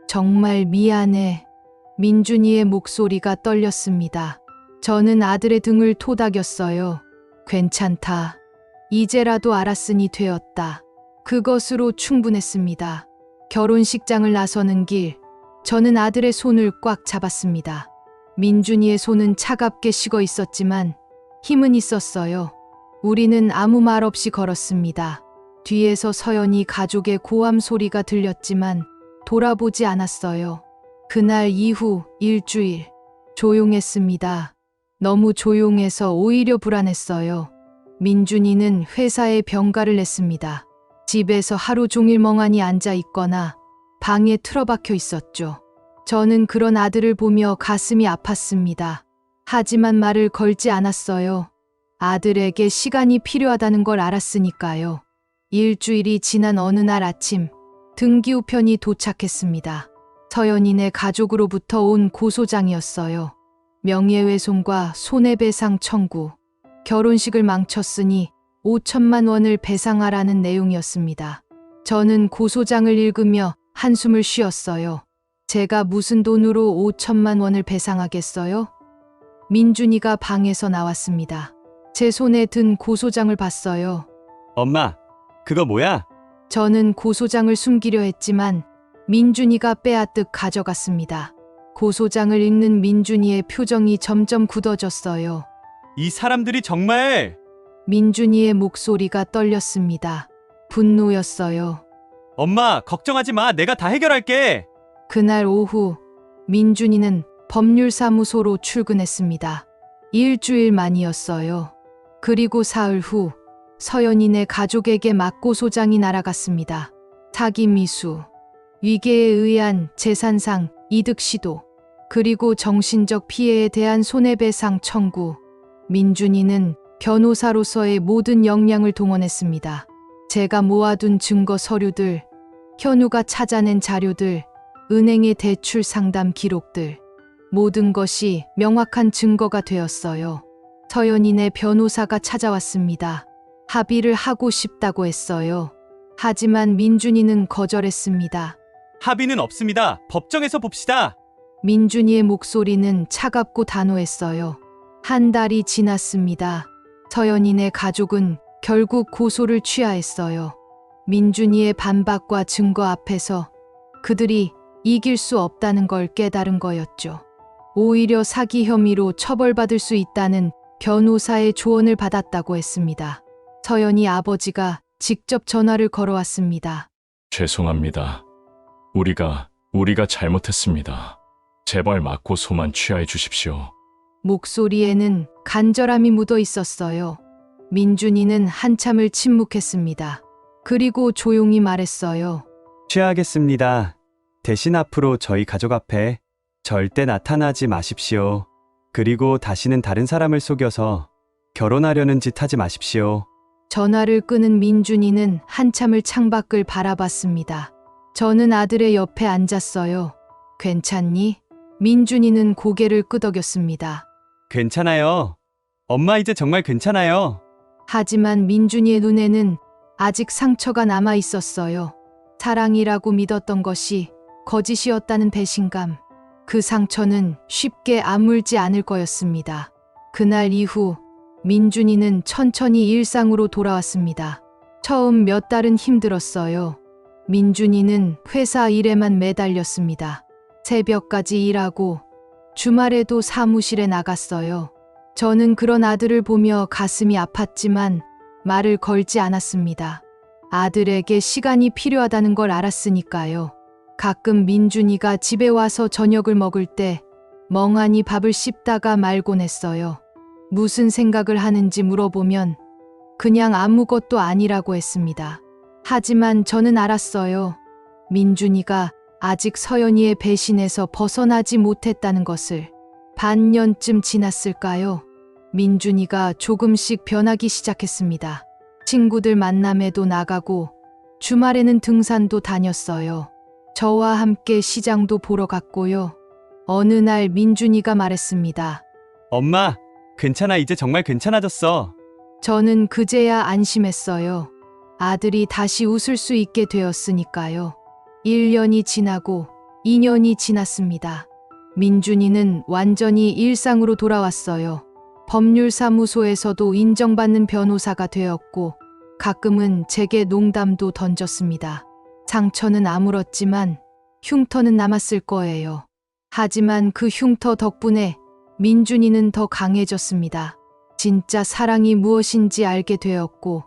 정말 미안해. 민준이의 목소리가 떨렸습니다. 저는 아들의 등을 토닥였어요. 괜찮다. 이제라도 알았으니 되었다. 그것으로 충분했습니다. 결혼식장을 나서는 길, 저는 아들의 손을 꽉 잡았습니다. 민준이의 손은 차갑게 식어 있었지만 힘은 있었어요. 우리는 아무 말 없이 걸었습니다. 뒤에서 서연이 가족의 고함 소리가 들렸지만 돌아보지 않았어요. 그날 이후 일주일 조용했습니다. 너무 조용해서 오히려 불안했어요. 민준이는 회사에 병가를 냈습니다. 집에서 하루 종일 멍하니 앉아 있거나 방에 틀어박혀 있었죠. 저는 그런 아들을 보며 가슴이 아팠습니다. 하지만 말을 걸지 않았어요. 아들에게 시간이 필요하다는 걸 알았으니까요. 일주일이 지난 어느 날 아침, 등기우편이 도착했습니다. 서연이네 가족으로부터 온 고소장이었어요. 명예훼손과 손해배상 청구, 결혼식을 망쳤으니 5천만 원을 배상하라는 내용이었습니다. 저는 고소장을 읽으며 한숨을 쉬었어요. 제가 무슨 돈으로 5천만 원을 배상하겠어요? 민준이가 방에서 나왔습니다. 제 손에 든 고소장을 봤어요. 엄마, 그거 뭐야? 저는 고소장을 숨기려 했지만 민준이가 빼앗듯 가져갔습니다. 고소장을 읽는 민준이의 표정이 점점 굳어졌어요. 이 사람들이 정말... 민준이의 목소리가 떨렸습니다. 분노였어요. 엄마, 걱정하지 마. 내가 다 해결할게. 그날 오후 민준이는 법률사무소로 출근했습니다. 일주일 만이었어요. 그리고 사흘 후 서연이네 가족에게 맞고소장이 날아갔습니다. 사기 미수, 위계에 의한 재산상 이득 시도, 그리고 정신적 피해에 대한 손해배상 청구. 민준이는 변호사로서의 모든 역량을 동원했습니다. 제가 모아둔 증거 서류들, 현우가 찾아낸 자료들, 은행의 대출 상담 기록들, 모든 것이 명확한 증거가 되었어요. 서연이네 변호사가 찾아왔습니다. 합의를 하고 싶다고 했어요. 하지만 민준이는 거절했습니다. 합의는 없습니다. 법정에서 봅시다. 민준이의 목소리는 차갑고 단호했어요. 한 달이 지났습니다. 서연이네 가족은 결국 고소를 취하했어요. 민준이의 반박과 증거 앞에서 그들이 이길 수 없다는 걸 깨달은 거였죠. 오히려 사기 혐의로 처벌받을 수 있다는 변호사의 조언을 받았다고 했습니다. 서연이 아버지가 직접 전화를 걸어왔습니다. 죄송합니다. 우리가 잘못했습니다. 제발 맞고소만 취하해 주십시오. 목소리에는 간절함이 묻어 있었어요. 민준이는 한참을 침묵했습니다. 그리고 조용히 말했어요. 취하하겠습니다. 대신 앞으로 저희 가족 앞에 절대 나타나지 마십시오. 그리고 다시는 다른 사람을 속여서 결혼하려는 짓 하지 마십시오. 전화를 끄는 민준이는 한참을 창밖을 바라봤습니다. 저는 아들의 옆에 앉았어요. 괜찮니? 민준이는 고개를 끄덕였습니다. 괜찮아요. 엄마 이제 정말 괜찮아요. 하지만 민준이의 눈에는 아직 상처가 남아 있었어요. 사랑이라고 믿었던 것이 거짓이었다는 배신감. 그 상처는 쉽게 아물지 않을 거였습니다. 그날 이후 민준이는 천천히 일상으로 돌아왔습니다. 처음 몇 달은 힘들었어요. 민준이는 회사 일에만 매달렸습니다. 새벽까지 일하고 주말에도 사무실에 나갔어요. 저는 그런 아들을 보며 가슴이 아팠지만 말을 걸지 않았습니다. 아들에게 시간이 필요하다는 걸 알았으니까요. 가끔 민준이가 집에 와서 저녁을 먹을 때 멍하니 밥을 씹다가 말곤 했어요. 무슨 생각을 하는지 물어보면 그냥 아무것도 아니라고 했습니다. 하지만 저는 알았어요. 민준이가 아직 서연이의 배신에서 벗어나지 못했다는 것을. 반년쯤 지났을까요? 민준이가 조금씩 변하기 시작했습니다. 친구들 만남에도 나가고 주말에는 등산도 다녔어요. 저와 함께 시장도 보러 갔고요. 어느 날 민준이가 말했습니다. 엄마, 괜찮아. 이제 정말 괜찮아졌어. 저는 그제야 안심했어요. 아들이 다시 웃을 수 있게 되었으니까요. 1년이 지나고 2년이 지났습니다. 민준이는 완전히 일상으로 돌아왔어요. 법률사무소에서도 인정받는 변호사가 되었고 가끔은 제게 농담도 던졌습니다. 상처는 아물었지만 흉터는 남았을 거예요. 하지만 그 흉터 덕분에 민준이는 더 강해졌습니다. 진짜 사랑이 무엇인지 알게 되었고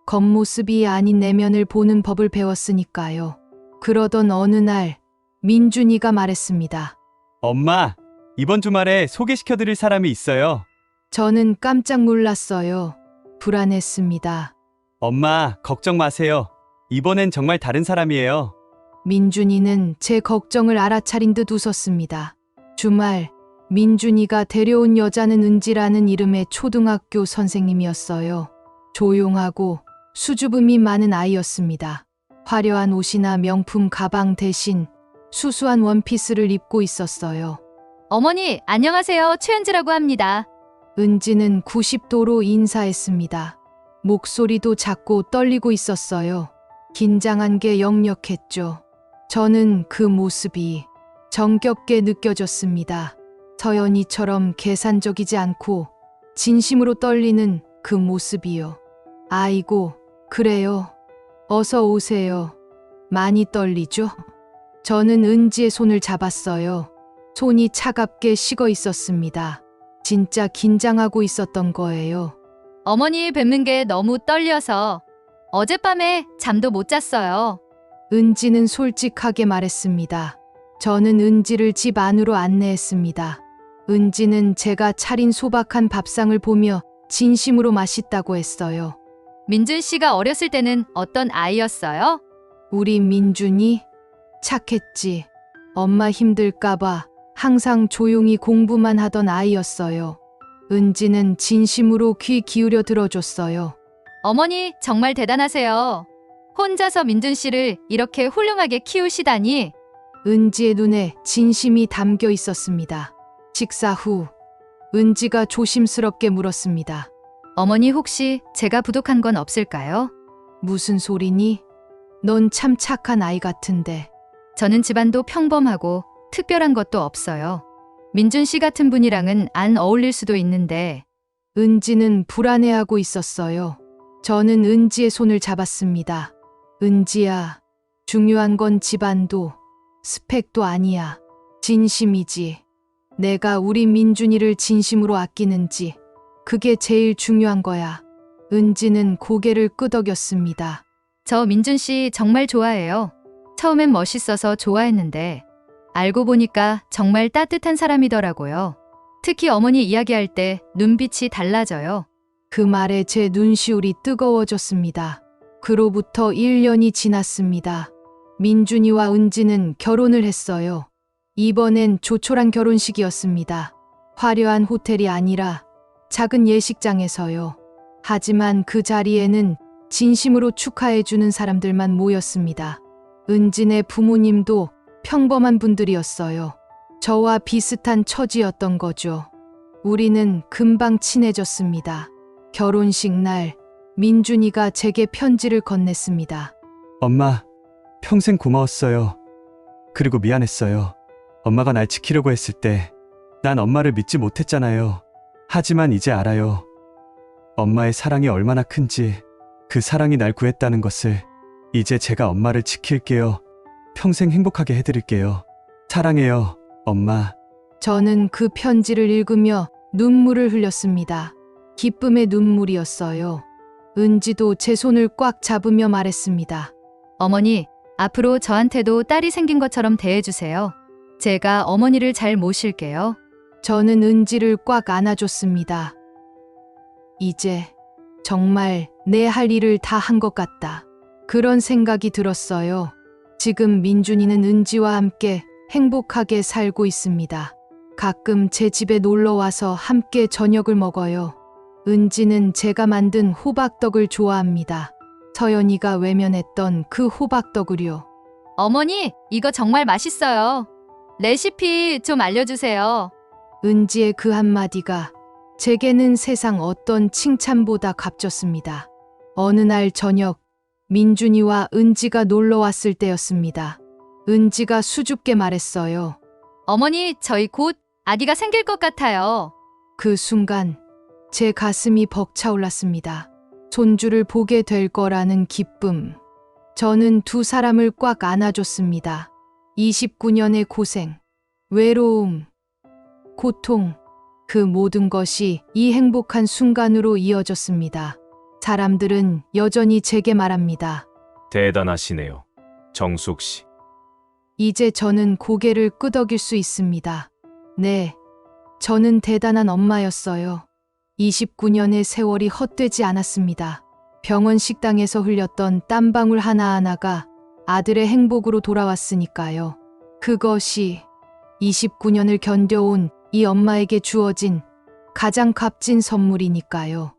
겉모습이 아닌 내면을 보는 법을 배웠으니까요. 그러던 어느 날 민준이가 말했습니다. 엄마, 이번 주말에 소개시켜드릴 사람이 있어요. 저는 깜짝 놀랐어요. 불안했습니다. 엄마, 걱정 마세요. 이번엔 정말 다른 사람이에요. 민준이는 제 걱정을 알아차린 듯 웃었습니다. 주말, 민준이가 데려온 여자는 은지라는 이름의 초등학교 선생님이었어요. 조용하고 수줍음이 많은 아이였습니다. 화려한 옷이나 명품 가방 대신 수수한 원피스를 입고 있었어요. 어머니, 안녕하세요. 최은지라고 합니다. 은지는 90도로 인사했습니다. 목소리도 작고 떨리고 있었어요. 긴장한 게 역력했죠. 저는 그 모습이 정겹게 느껴졌습니다. 서연이처럼 계산적이지 않고 진심으로 떨리는 그 모습이요. 아이고, 그래요. 어서 오세요. 많이 떨리죠? 저는 은지의 손을 잡았어요. 손이 차갑게 식어 있었습니다. 진짜 긴장하고 있었던 거예요. 어머니 뵙는 게 너무 떨려서 어젯밤에 잠도 못 잤어요. 은지는 솔직하게 말했습니다. 저는 은지를 집 안으로 안내했습니다. 은지는 제가 차린 소박한 밥상을 보며 진심으로 맛있다고 했어요. 민준 씨가 어렸을 때는 어떤 아이였어요? 우리 민준이 착했지. 엄마 힘들까봐 항상 조용히 공부만 하던 아이였어요. 은지는 진심으로 귀 기울여 들어줬어요. 어머니 정말 대단하세요. 혼자서 민준 씨를 이렇게 훌륭하게 키우시다니. 은지의 눈에 진심이 담겨 있었습니다. 식사 후 은지가 조심스럽게 물었습니다. 어머니 혹시 제가 부족한 건 없을까요? 무슨 소리니? 넌 참 착한 아이 같은데. 저는 집안도 평범하고 특별한 것도 없어요. 민준 씨 같은 분이랑은 안 어울릴 수도 있는데. 은지는 불안해하고 있었어요. 저는 은지의 손을 잡았습니다. 은지야, 중요한 건 집안도 스펙도 아니야. 진심이지. 내가 우리 민준이를 진심으로 아끼는지 그게 제일 중요한 거야. 은지는 고개를 끄덕였습니다. 저 민준 씨 정말 좋아해요. 처음엔 멋있어서 좋아했는데 알고 보니까 정말 따뜻한 사람이더라고요. 특히 어머니 이야기할 때 눈빛이 달라져요. 그 말에 제 눈시울이 뜨거워졌습니다. 그로부터 1년이 지났습니다. 민준이와 은지는 결혼을 했어요. 이번엔 조촐한 결혼식이었습니다. 화려한 호텔이 아니라 작은 예식장에서요. 하지만 그 자리에는 진심으로 축하해주는 사람들만 모였습니다. 은진의 부모님도 평범한 분들이었어요. 저와 비슷한 처지였던 거죠. 우리는 금방 친해졌습니다. 결혼식 날 민준이가 제게 편지를 건넸습니다. 엄마, 평생 고마웠어요. 그리고 미안했어요. 엄마가 날 지키려고 했을 때 난 엄마를 믿지 못했잖아요. 하지만 이제 알아요. 엄마의 사랑이 얼마나 큰지, 그 사랑이 날 구했다는 것을. 이제 제가 엄마를 지킬게요. 평생 행복하게 해드릴게요. 사랑해요, 엄마. 저는 그 편지를 읽으며 눈물을 흘렸습니다. 기쁨의 눈물이었어요. 은지도 제 손을 꽉 잡으며 말했습니다. 어머니, 앞으로 저한테도 딸이 생긴 것처럼 대해주세요. 제가 어머니를 잘 모실게요. 저는 은지를 꽉 안아줬습니다. 이제 정말 내 할 일을 다 한 것 같다. 그런 생각이 들었어요. 지금 민준이는 은지와 함께 행복하게 살고 있습니다. 가끔 제 집에 놀러 와서 함께 저녁을 먹어요. 은지는 제가 만든 호박떡을 좋아합니다. 서연이가 외면했던 그 호박떡을요. 어머니, 이거 정말 맛있어요. 레시피 좀 알려주세요. 은지의 그 한마디가 제게는 세상 어떤 칭찬보다 값졌습니다. 어느 날 저녁, 민준이와 은지가 놀러 왔을 때였습니다. 은지가 수줍게 말했어요. 어머니, 저희 곧 아기가 생길 것 같아요. 그 순간 제 가슴이 벅차올랐습니다. 손주를 보게 될 거라는 기쁨. 저는 두 사람을 꽉 안아줬습니다. 29년의 고생, 외로움, 고통, 그 모든 것이 이 행복한 순간으로 이어졌습니다. 사람들은 여전히 제게 말합니다. 대단하시네요, 정숙 씨. 이제 저는 고개를 끄덕일 수 있습니다. 네, 저는 대단한 엄마였어요. 29년의 세월이 헛되지 않았습니다. 병원 식당에서 흘렸던 땀방울 하나하나가 아들의 행복으로 돌아왔으니까요. 그것이 29년을 견뎌온 이 엄마에게 주어진 가장 값진 선물이니까요.